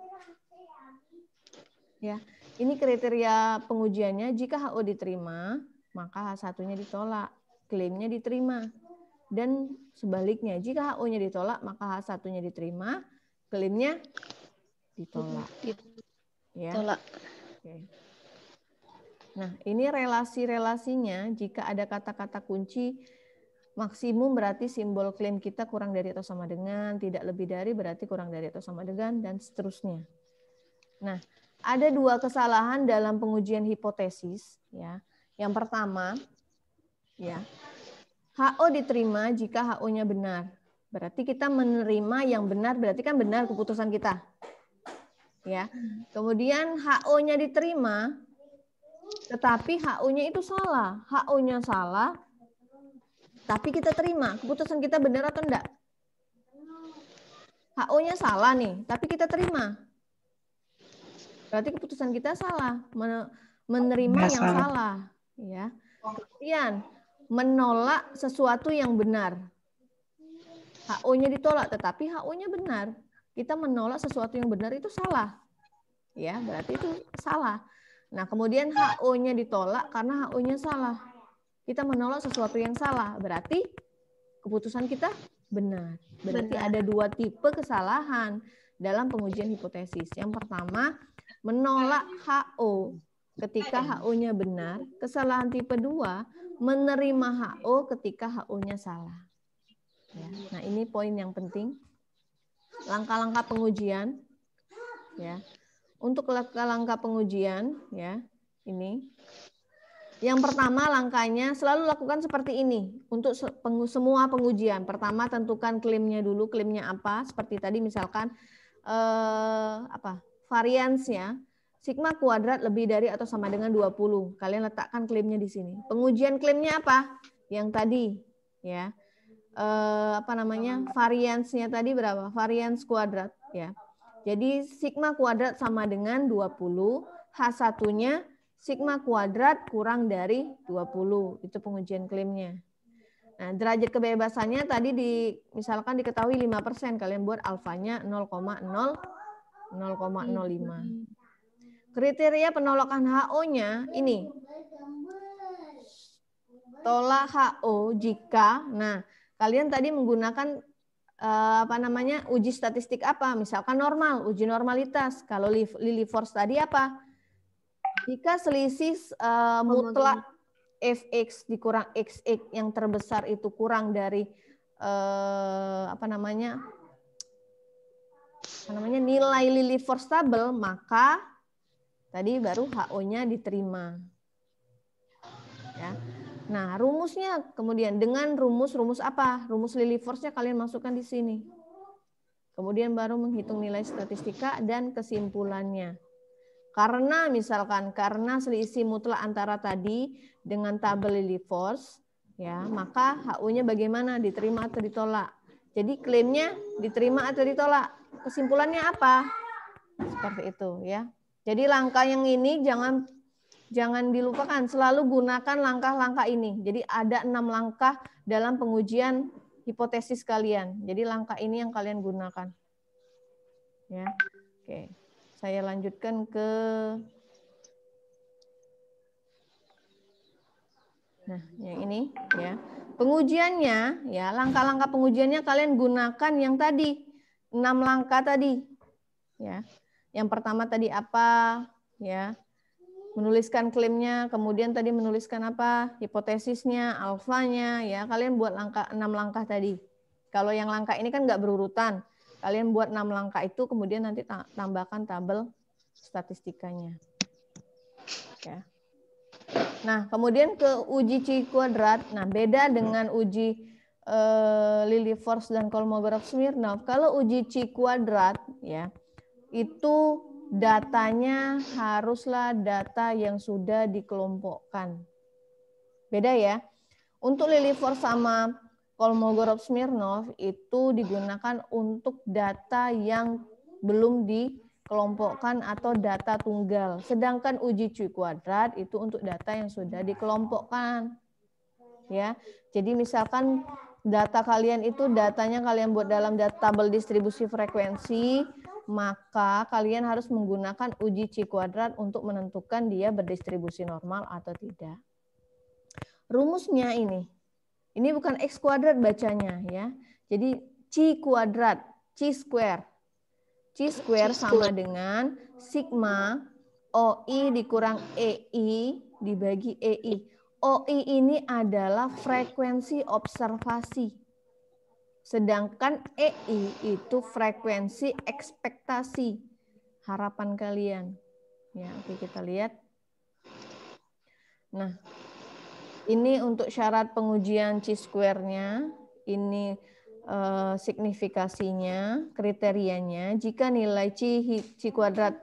Ya, ini kriteria pengujiannya. Jika HO diterima, maka H1-nya ditolak, klaimnya diterima. Dan sebaliknya, jika HO-nya ditolak, maka H1-nya diterima, klaimnya ditolak. Ya. Tolak. Oke. Nah, ini relasi-relasinya jika ada kata-kata kunci maksimum berarti simbol klaim kita kurang dari atau sama dengan, tidak lebih dari berarti kurang dari atau sama dengan, dan seterusnya. Nah, ada dua kesalahan dalam pengujian hipotesis. Ya. Yang pertama, ya, HO diterima jika HO-nya benar. Berarti kita menerima yang benar, berarti kan benar keputusan kita. Ya. Kemudian HO-nya diterima, tetapi HO-nya itu salah. HO-nya salah, tapi kita terima. Keputusan kita benar atau enggak? HO-nya salah nih, tapi kita terima. Berarti keputusan kita salah. Menerima yang salah. Ya. Kemudian, menolak sesuatu yang benar. HO-nya ditolak, tetapi HO-nya benar. Kita menolak sesuatu yang benar itu salah. Ya, berarti itu salah. Nah, kemudian HO-nya ditolak karena HO-nya salah. Kita menolak sesuatu yang salah, berarti keputusan kita benar. Berarti ada dua tipe kesalahan dalam pengujian hipotesis. Yang pertama, menolak HO ketika HO-nya benar. Kesalahan tipe 2, menerima HO ketika HO-nya salah. Ya. Nah, ini poin yang penting. Langkah-langkah pengujian. Ya. Untuk langkah-langkah pengujian, ya, ini. Yang pertama langkahnya selalu lakukan seperti ini untuk semua pengujian. Pertama tentukan klaimnya dulu, klaimnya apa? Seperti tadi misalkan variansnya sigma kuadrat lebih dari atau sama dengan 20. Kalian letakkan klaimnya di sini. Pengujian klaimnya apa? Yang tadi, ya. Variansnya tadi berapa? Varians kuadrat, ya. Jadi sigma kuadrat sama dengan 20, H1-nya sigma kuadrat kurang dari 20. Itu pengujian klaimnya. Nah, derajat kebebasannya tadi misalkan diketahui 5%, kalian buat alfanya 0,05. Kriteria penolakan HO-nya ini. Tolak HO jika, nah, kalian tadi menggunakan uji statistik apa? Misalkan normal, uji normalitas. Kalau Lilliefors tadi apa? Jika selisih mutlak fx dikurang xx yang terbesar itu kurang dari nilai Lilliefors tabel, maka tadi baru HO-nya diterima. Ya. Nah, rumusnya kemudian dengan rumus apa? Rumus Lilliefors-nya kalian masukkan di sini. Kemudian baru menghitung nilai statistika dan kesimpulannya. Karena selisih mutlak antara tadi dengan tabel Lilliefors, ya, maka HO-nya bagaimana? Diterima atau ditolak? Jadi klaimnya diterima atau ditolak? Kesimpulannya apa? Seperti itu, ya. Jadi langkah yang ini jangan dilupakan, selalu gunakan langkah-langkah ini. Jadi ada 6 langkah dalam pengujian hipotesis kalian. Jadi langkah ini yang kalian gunakan. Ya. Oke. Saya lanjutkan ke yang ini, ya. Pengujiannya, ya, langkah-langkah pengujiannya kalian gunakan yang tadi. 6 langkah tadi. Ya. Yang pertama tadi apa? Ya. Menuliskan klaimnya, kemudian tadi menuliskan apa? Hipotesisnya, alfanya, ya. Kalian buat 6 langkah tadi. Kalau yang langkah ini kan nggak berurutan. Kalian buat 6 langkah itu, kemudian nanti tambahkan tabel statistikanya. Ya. Nah, kemudian ke uji chi kuadrat. Nah, beda dengan uji Lilliefors dan Kolmogorov-Smirnov. Kalau uji chi kuadrat, ya, itu datanya haruslah data yang sudah dikelompokkan. Beda ya. Untuk Lilliefors sama Kolmogorov-Smirnov itu digunakan untuk data yang belum dikelompokkan atau data tunggal. Sedangkan uji chi kuadrat itu untuk data yang sudah dikelompokkan. Ya. Jadi misalkan data kalian itu datanya kalian buat dalam tabel distribusi frekuensi, maka kalian harus menggunakan uji chi kuadrat untuk menentukan dia berdistribusi normal atau tidak. Rumusnya ini bukan X kuadrat bacanya ya. Jadi chi kuadrat, chi square. Chi square sama dengan sigma OI dikurang EI dibagi EI. OI ini adalah frekuensi observasi. Sedangkan EI itu frekuensi ekspektasi harapan kalian. Ya, oke kita lihat. Nah, ini untuk syarat pengujian chi square-nya, ini signifikasinya, kriterianya. Jika nilai chi kuadrat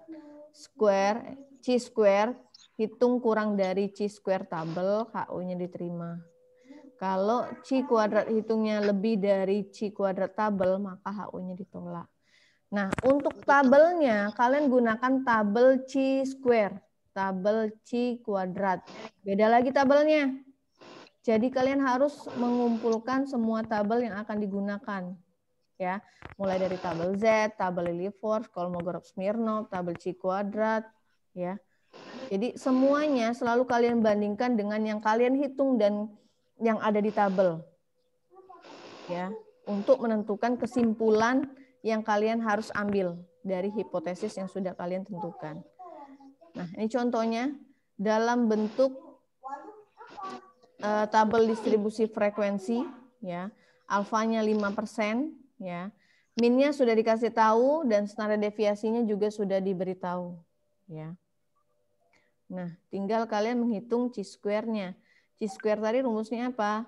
square, chi square hitung kurang dari chi square tabel, HU-nya diterima. Kalau chi kuadrat hitungnya lebih dari chi kuadrat tabel, maka HU-nya ditolak. Nah, untuk tabelnya kalian gunakan tabel chi square, tabel chi kuadrat. Beda lagi tabelnya. Jadi kalian harus mengumpulkan semua tabel yang akan digunakan, ya, mulai dari tabel Z, tabel Lilliefors, Kolmogorov-Smirnov, tabel chi kuadrat, ya. Jadi semuanya selalu kalian bandingkan dengan yang kalian hitung dan yang ada di tabel, ya, untuk menentukan kesimpulan yang kalian harus ambil dari hipotesis yang sudah kalian tentukan. Nah, ini contohnya dalam bentuk tabel distribusi frekuensi, ya, alfanya 5%, ya, minnya sudah dikasih tahu dan standar deviasinya juga sudah diberitahu, ya. Nah, tinggal kalian menghitung chi square-nya. Chi square tadi rumusnya apa?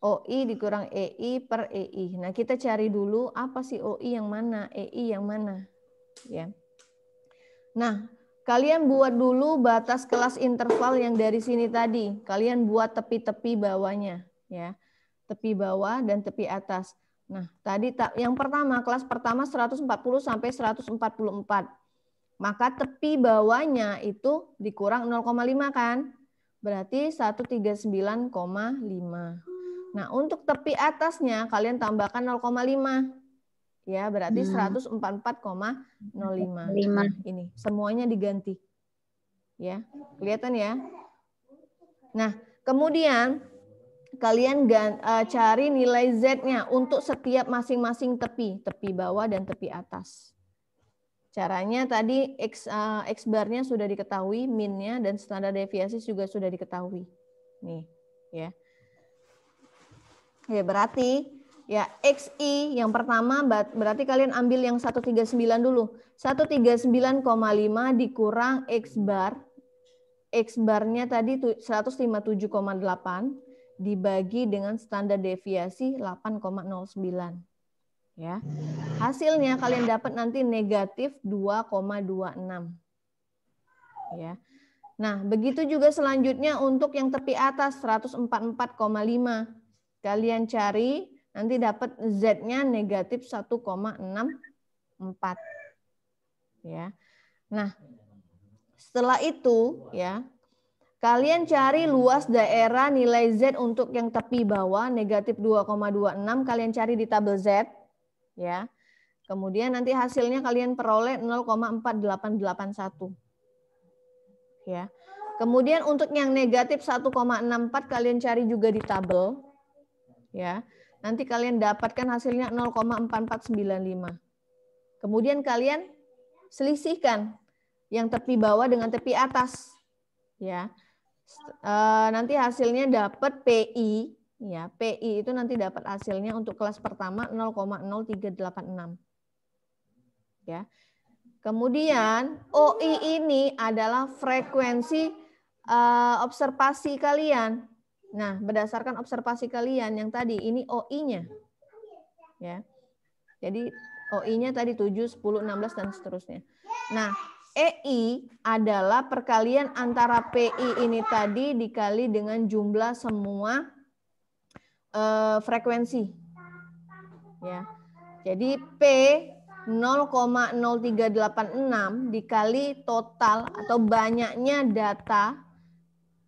OI dikurang EI per EI. Nah, kita cari dulu apa sih OI yang mana, EI yang mana, ya. Nah, kalian buat dulu batas kelas interval yang dari sini tadi. Kalian buat tepi-tepi bawahnya, ya. Tepi bawah dan tepi atas. Nah, tadi yang pertama, kelas pertama 140 sampai 144. Maka tepi bawahnya itu dikurang 0,5 kan? Berarti 139,5. Nah, untuk tepi atasnya kalian tambahkan 0,5. Ya, berarti 144,05. Nah, ini semuanya diganti. Ya, kelihatan ya? Nah, kemudian kalian cari nilai Z-nya untuk setiap masing-masing tepi, tepi bawah dan tepi atas. Caranya tadi X bar-nya sudah diketahui, min-nya dan standar deviasi juga sudah diketahui. Nih, ya. Ya, berarti ya, XI yang pertama berarti kalian ambil yang 139 dulu. 139,5 dikurang X bar. X bar-nya tadi 157,8 dibagi dengan standar deviasi 8,09. Ya. Hasilnya kalian dapat nanti negatif 2,26. Ya. Nah, begitu juga selanjutnya untuk yang tepi atas 144,5. Kalian cari nanti dapat Z-nya negatif 1,64. Ya. Nah, setelah itu ya, kalian cari luas daerah nilai Z untuk yang tepi bawah negatif 2,26, kalian cari di tabel Z ya. Kemudian nanti hasilnya kalian peroleh 0,4881. Ya. Kemudian untuk yang negatif 1,64 kalian cari juga di tabel. Ya. Nanti kalian dapatkan hasilnya 0,4495. Kemudian kalian selisihkan yang tepi bawah dengan tepi atas. Ya. Nanti hasilnya dapat PI ya, PI itu nanti dapat hasilnya untuk kelas pertama 0,0386. Ya. Kemudian OI ini adalah frekuensi observasi kalian. Nah, berdasarkan observasi kalian yang tadi ini OI-nya. Ya. Jadi OI-nya tadi 7, 10, 16 dan seterusnya. Nah, EI adalah perkalian antara PI ini tadi dikali dengan jumlah semua frekuensi. Ya. Jadi P 0,0386 dikali total atau banyaknya data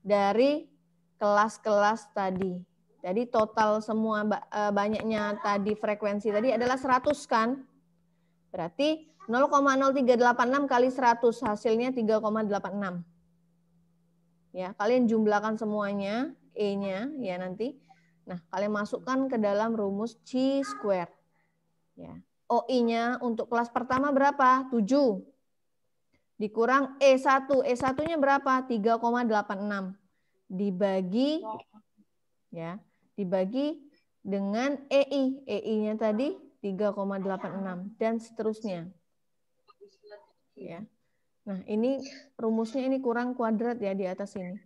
dari kelas-kelas tadi. Jadi total semua banyaknya tadi frekuensi tadi adalah 100 kan? Berarti 0,0386 kali 100 hasilnya 3,86. Ya, kalian jumlahkan semuanya E-nya ya nanti. Nah, kalian masukkan ke dalam rumus chi square. Ya. OI-nya untuk kelas pertama berapa? 7. Dikurang E1. E1-nya berapa? 3,86. Dibagi ya, dibagi dengan EI. EI-nya tadi 3,86 dan seterusnya. Ya. Nah, ini rumusnya ini kurang kuadrat ya di atas ini.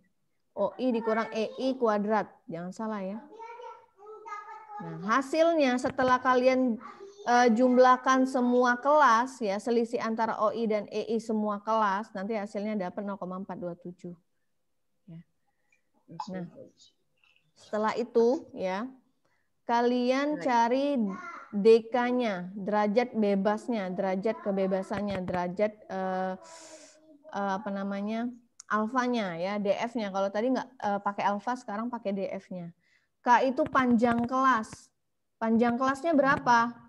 OI dikurang EI kuadrat. Jangan salah ya. Nah, hasilnya setelah kalian jumlahkan semua kelas ya, selisih antara OI dan EI semua kelas, nanti hasilnya dapat 0,427. Ya. Nah, setelah itu ya, kalian cari DK-nya, derajat bebasnya, derajat kebebasannya, derajat apa namanya? Alfanya ya, DF-nya. Kalau tadi nggak pakai alfa, sekarang pakai DF-nya. K itu panjang kelas. Panjang kelasnya berapa?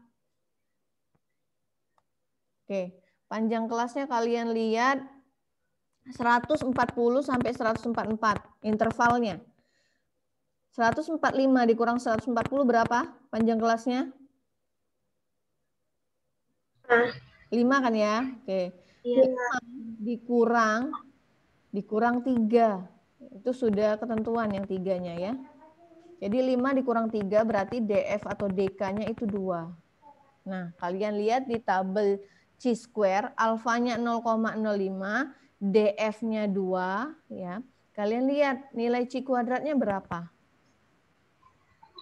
Oke, panjang kelasnya kalian lihat 140 sampai 144 intervalnya. 145 dikurang 140 berapa panjang kelasnya? 5 kan ya? Oke. Iya. 5 dikurang 3. Itu sudah ketentuan yang 3-nya ya. Jadi 5 dikurang 3 berarti DF atau DK-nya itu 2. Nah, kalian lihat di tabel chi square, alfanya 0,05, DF-nya 2 ya. Kalian lihat nilai chi kuadratnya berapa?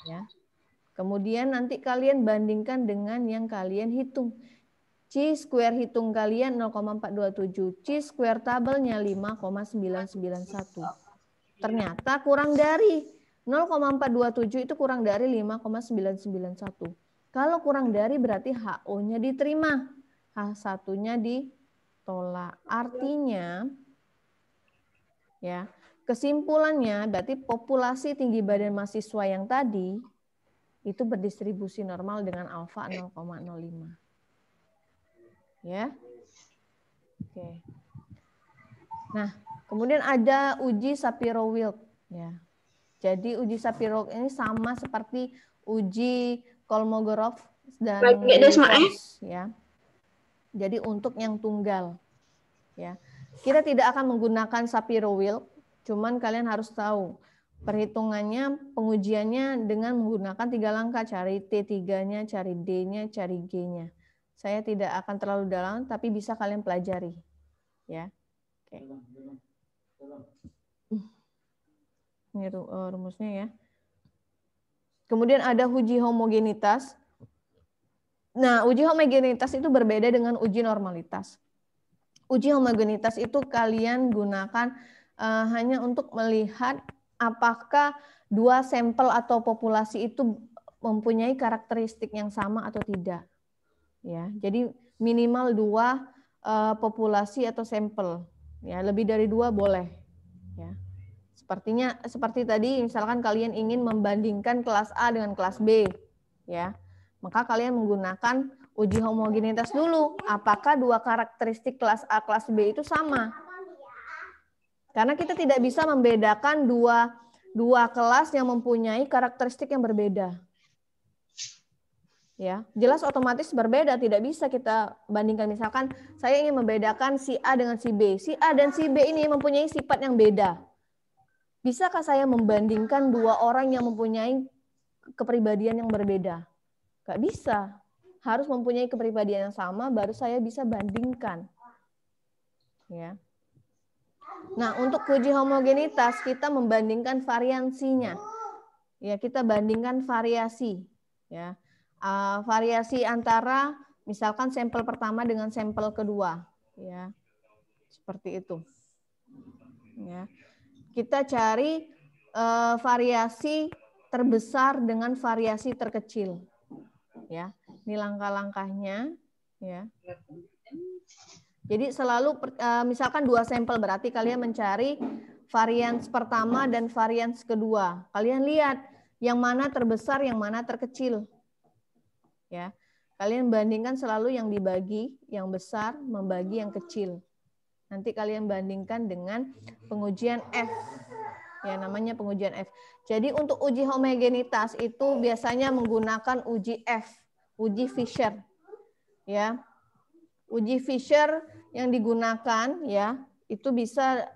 Ya. Kemudian nanti kalian bandingkan dengan yang kalian hitung. Chi square hitung kalian 0,427, chi square tabelnya 5,991. Ternyata kurang dari 0,427 itu kurang dari 5,991. Kalau kurang dari berarti HO-nya diterima, H1-nya ditolak. Artinya ya, kesimpulannya berarti populasi tinggi badan mahasiswa yang tadi itu berdistribusi normal dengan alfa 0,05. Ya. Oke. Nah, kemudian ada uji Shapiro-Wilk ya. Jadi uji Shapiro ini sama seperti uji Kolmogorov dan Wilcox ya. Jadi untuk yang tunggal ya. Kita tidak akan menggunakan Shapiro-Wilk, cuman kalian harus tahu perhitungannya, pengujiannya dengan menggunakan 3 langkah, cari T3-nya, cari D-nya, cari G-nya. Saya tidak akan terlalu dalam, tapi bisa kalian pelajari ya. Oke. Ini rumusnya ya. Kemudian ada uji homogenitas. Nah, uji homogenitas itu berbeda dengan uji normalitas. Uji homogenitas itu kalian gunakan hanya untuk melihat apakah dua sampel atau populasi itu mempunyai karakteristik yang sama atau tidak. Ya, jadi minimal 2 populasi atau sampel. Ya, lebih dari 2 boleh. Ya. Seperti tadi, misalkan kalian ingin membandingkan kelas A dengan kelas B, ya, maka kalian menggunakan uji homogenitas dulu. Apakah 2 karakteristik kelas A, kelas B itu sama? Karena kita tidak bisa membedakan dua kelas yang mempunyai karakteristik yang berbeda. Ya, jelas otomatis berbeda, tidak bisa kita bandingkan. Misalkan saya ingin membedakan si A dengan si B. Si A dan si B ini mempunyai sifat yang beda. Bisakah saya membandingkan dua orang yang mempunyai kepribadian yang berbeda? Nggak bisa. Harus mempunyai kepribadian yang sama, baru saya bisa bandingkan. Ya. Nah, untuk uji homogenitas, kita membandingkan variansinya. Ya, kita bandingkan variasi. Ya. Variasi antara misalkan sampel pertama dengan sampel kedua. Ya. Seperti itu. Ya. Kita cari variasi terbesar dengan variasi terkecil. Ya, ini langkah-langkahnya. Ya. Jadi selalu misalkan dua sampel, berarti kalian mencari varians pertama dan varians kedua. Kalian lihat yang mana terbesar, yang mana terkecil. Ya, kalian bandingkan selalu yang dibagi, yang besar membagi yang kecil. Nanti kalian bandingkan dengan pengujian F. Ya, namanya pengujian F. Jadi untuk uji homogenitas itu biasanya menggunakan uji F, uji Fisher. Ya. Uji Fisher yang digunakan ya, itu bisa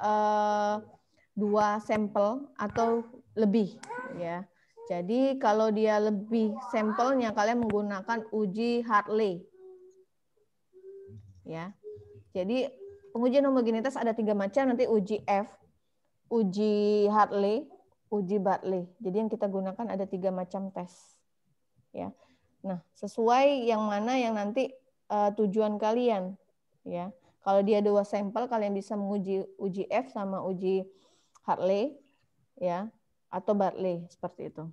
2 sampel atau lebih ya. Jadi kalau dia lebih sampelnya, kalian menggunakan uji Hartley. Ya. Jadi pengujian homogenitas ada 3 macam, nanti uji F, uji Hartley, uji Bartley. Jadi yang kita gunakan ada 3 macam tes. Ya. Nah, sesuai yang mana yang nanti tujuan kalian. Ya. Kalau dia 2 sampel, kalian bisa menguji uji F sama uji Hartley, ya, atau Bartley seperti itu.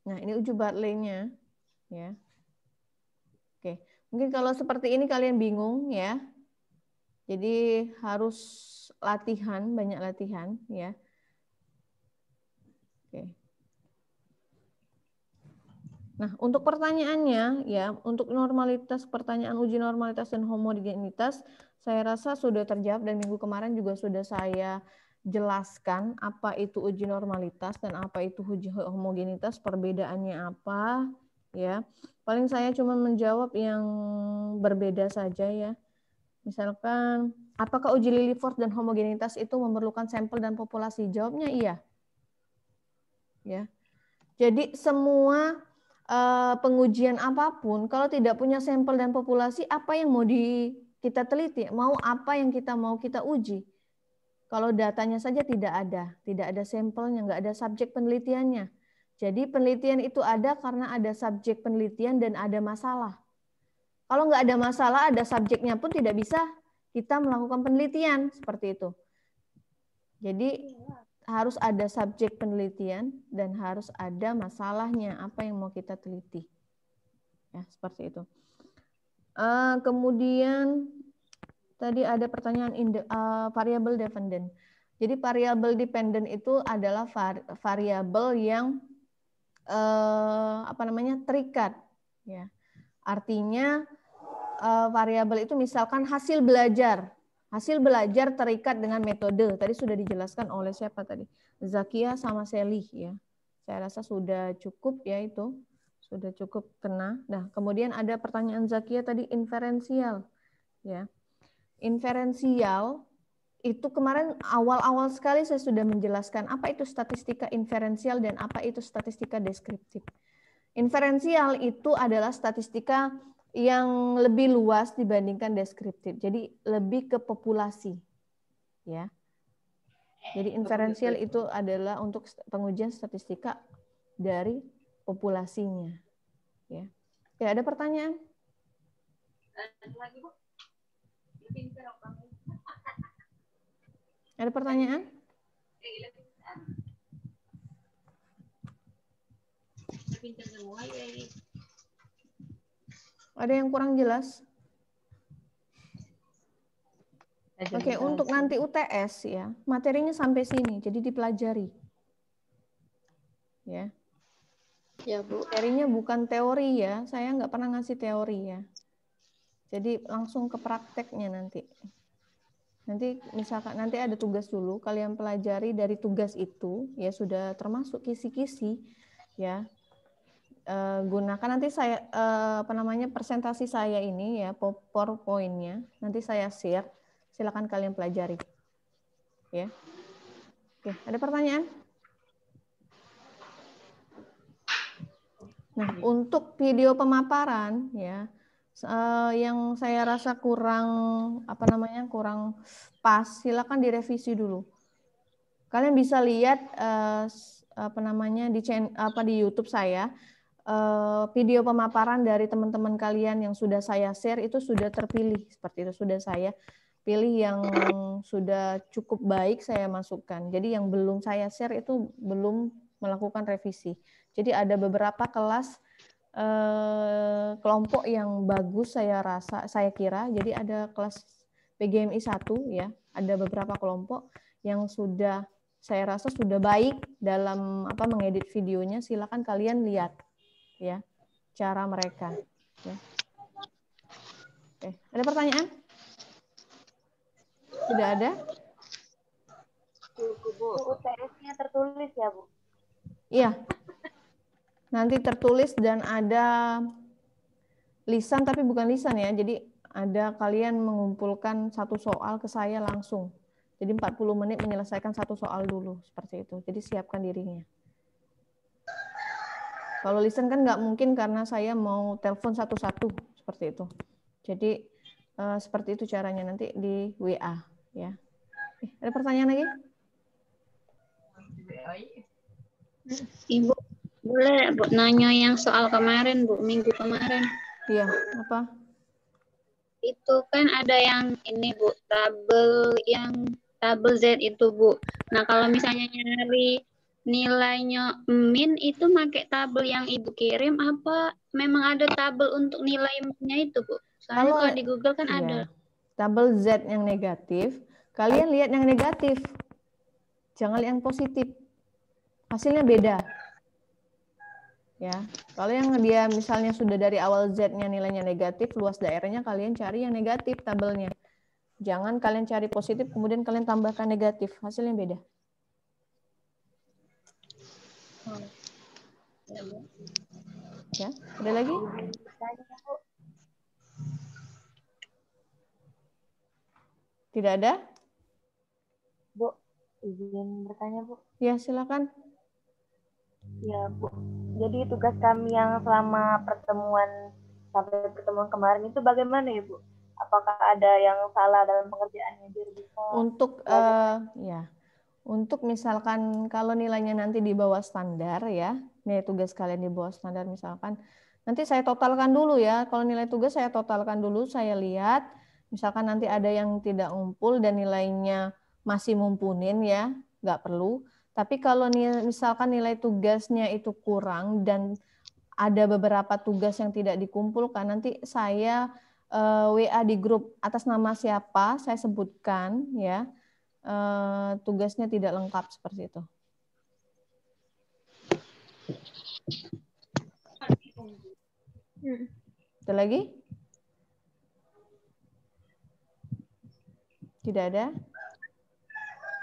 Nah, ini uji Bartley-nya, ya. Oke, mungkin kalau seperti ini kalian bingung, ya. Jadi harus latihan, banyak latihan, ya. Oke. Nah, untuk pertanyaannya, ya, untuk normalitas, pertanyaan uji normalitas dan homogenitas, saya rasa sudah terjawab dan minggu kemarin juga sudah saya jelaskan apa itu uji normalitas dan apa itu uji homogenitas, perbedaannya apa, ya. Paling saya cuma menjawab yang berbeda saja, ya. Misalkan, apakah uji Lilliefors dan homogenitas itu memerlukan sampel dan populasi? Jawabnya iya. Ya. Jadi semua pengujian apapun, kalau tidak punya sampel dan populasi, apa yang mau kita teliti? Mau apa yang kita mau kita uji? Kalau datanya saja tidak ada sampelnya, nggak ada subjek penelitiannya. Jadi penelitian itu ada karena ada subjek penelitian dan ada masalah. Kalau nggak ada masalah, ada subjeknya pun tidak bisa kita melakukan penelitian seperti itu. Jadi harus ada subjek penelitian dan harus ada masalahnya, apa yang mau kita teliti. Ya, seperti itu. Kemudian tadi ada pertanyaan variabel dependent. Jadi variabel dependent itu adalah variabel yang terikat. Ya. Artinya variabel itu misalkan hasil belajar. Hasil belajar terikat dengan metode. Tadi sudah dijelaskan oleh siapa tadi? Zakia sama Sally, ya. Saya rasa sudah cukup ya itu. Sudah cukup kena. Nah, kemudian ada pertanyaan Zakia tadi inferensial, ya. Inferensial itu kemarin awal-awal sekali saya sudah menjelaskan apa itu statistika inferensial dan apa itu statistika deskriptif. Inferensial itu adalah statistika yang lebih luas dibandingkan deskriptif. Jadi lebih ke populasi. Ya. Jadi inferensial itu adalah untuk pengujian statistika dari populasinya. Ya. Ya, ada pertanyaan? Ada pertanyaan? Ada yang kurang jelas? Oke, untuk nanti UTS ya, materinya sampai sini, jadi dipelajari. Ya. Ya, Bu. Materinya bukan teori ya, saya nggak pernah ngasih teori ya. Jadi langsung ke prakteknya nanti. Nanti misalkan nanti ada tugas dulu, kalian pelajari dari tugas itu, ya sudah termasuk kisi-kisi, ya. Gunakan nanti saya presentasi saya ini ya, PowerPoint-nya nanti saya share, silakan kalian pelajari, ya. Oke, ada pertanyaan? Nah, untuk video pemaparan ya, yang saya rasa kurang kurang pas, silakan direvisi dulu. Kalian bisa lihat di YouTube saya, video pemaparan dari teman-teman kalian yang sudah saya share itu sudah terpilih seperti itu, sudah saya pilih yang sudah cukup baik saya masukkan. Jadi yang belum saya share itu belum melakukan revisi. Jadi ada beberapa kelas kelompok yang bagus saya kira. Jadi ada kelas PGMI 1 ya, ada beberapa kelompok yang sudah saya rasa sudah baik dalam mengedit videonya. Silakan kalian lihat ya cara mereka. Ya. Oke, ada pertanyaan? Tidak ada? UTS-nya tertulis ya, Bu? Iya. Nanti tertulis dan ada lisan, tapi bukan lisan ya. Jadi ada kalian mengumpulkan satu soal ke saya langsung. Jadi 40 menit menyelesaikan satu soal dulu, seperti itu. Jadi siapkan dirinya. Kalau lisan kan nggak mungkin karena saya mau telepon satu-satu, seperti itu. Jadi seperti itu caranya nanti di WA. Ya. Ada pertanyaan lagi? Ibu, boleh Bu nanya yang soal kemarin, Bu, minggu kemarin? Iya, apa? Itu kan ada yang ini, Bu, tabel Z itu, Bu. Nah, kalau misalnya nyari nilainya min itu pakai tabel yang Ibu kirim apa memang ada tabel untuk nilai minnya itu, Bu? Soalnya kalau di Google kan ada. Tabel Z yang negatif, kalian lihat yang negatif. Jangan lihat yang positif. Hasilnya beda. Ya, kalau yang dia misalnya sudah dari awal Z-nya nilainya negatif, luas daerahnya kalian cari yang negatif tabelnya. Jangan kalian cari positif kemudian kalian tambahkan negatif, hasilnya beda. Ya, ada lagi? Tidak ada? Bu, izin bertanya, Bu. Ya, silakan. Ya, Bu. Jadi tugas kami yang selama sampai pertemuan kemarin itu bagaimana ya, Bu? Apakah ada yang salah dalam pengerjaannya biar bisa? Untuk misalkan kalau nilainya nanti di bawah standar ya, nilai tugas kalian di bawah standar misalkan, nanti saya totalkan dulu ya. Kalau nilai tugas saya totalkan dulu, saya lihat. Misalkan nanti ada yang tidak ngumpul dan nilainya masih mumpunin ya, nggak perlu. Tapi kalau misalkan nilai tugasnya itu kurang dan ada beberapa tugas yang tidak dikumpulkan, nanti saya WA di grup atas nama siapa, saya sebutkan ya, tugasnya tidak lengkap seperti itu. Ada lagi? Tidak ada?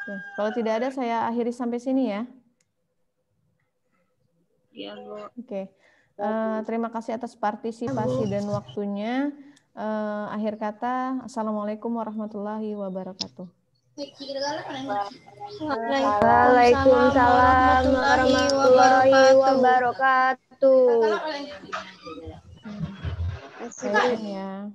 Oke. Kalau tidak ada, saya akhiri sampai sini ya. Iya, Bu. Oke. Terima kasih atas partisipasi dan waktunya. Akhir kata, Assalamualaikum warahmatullahi wabarakatuh. Waalaikumsalam warahmatullahi wabarakatuh. Baik, ya.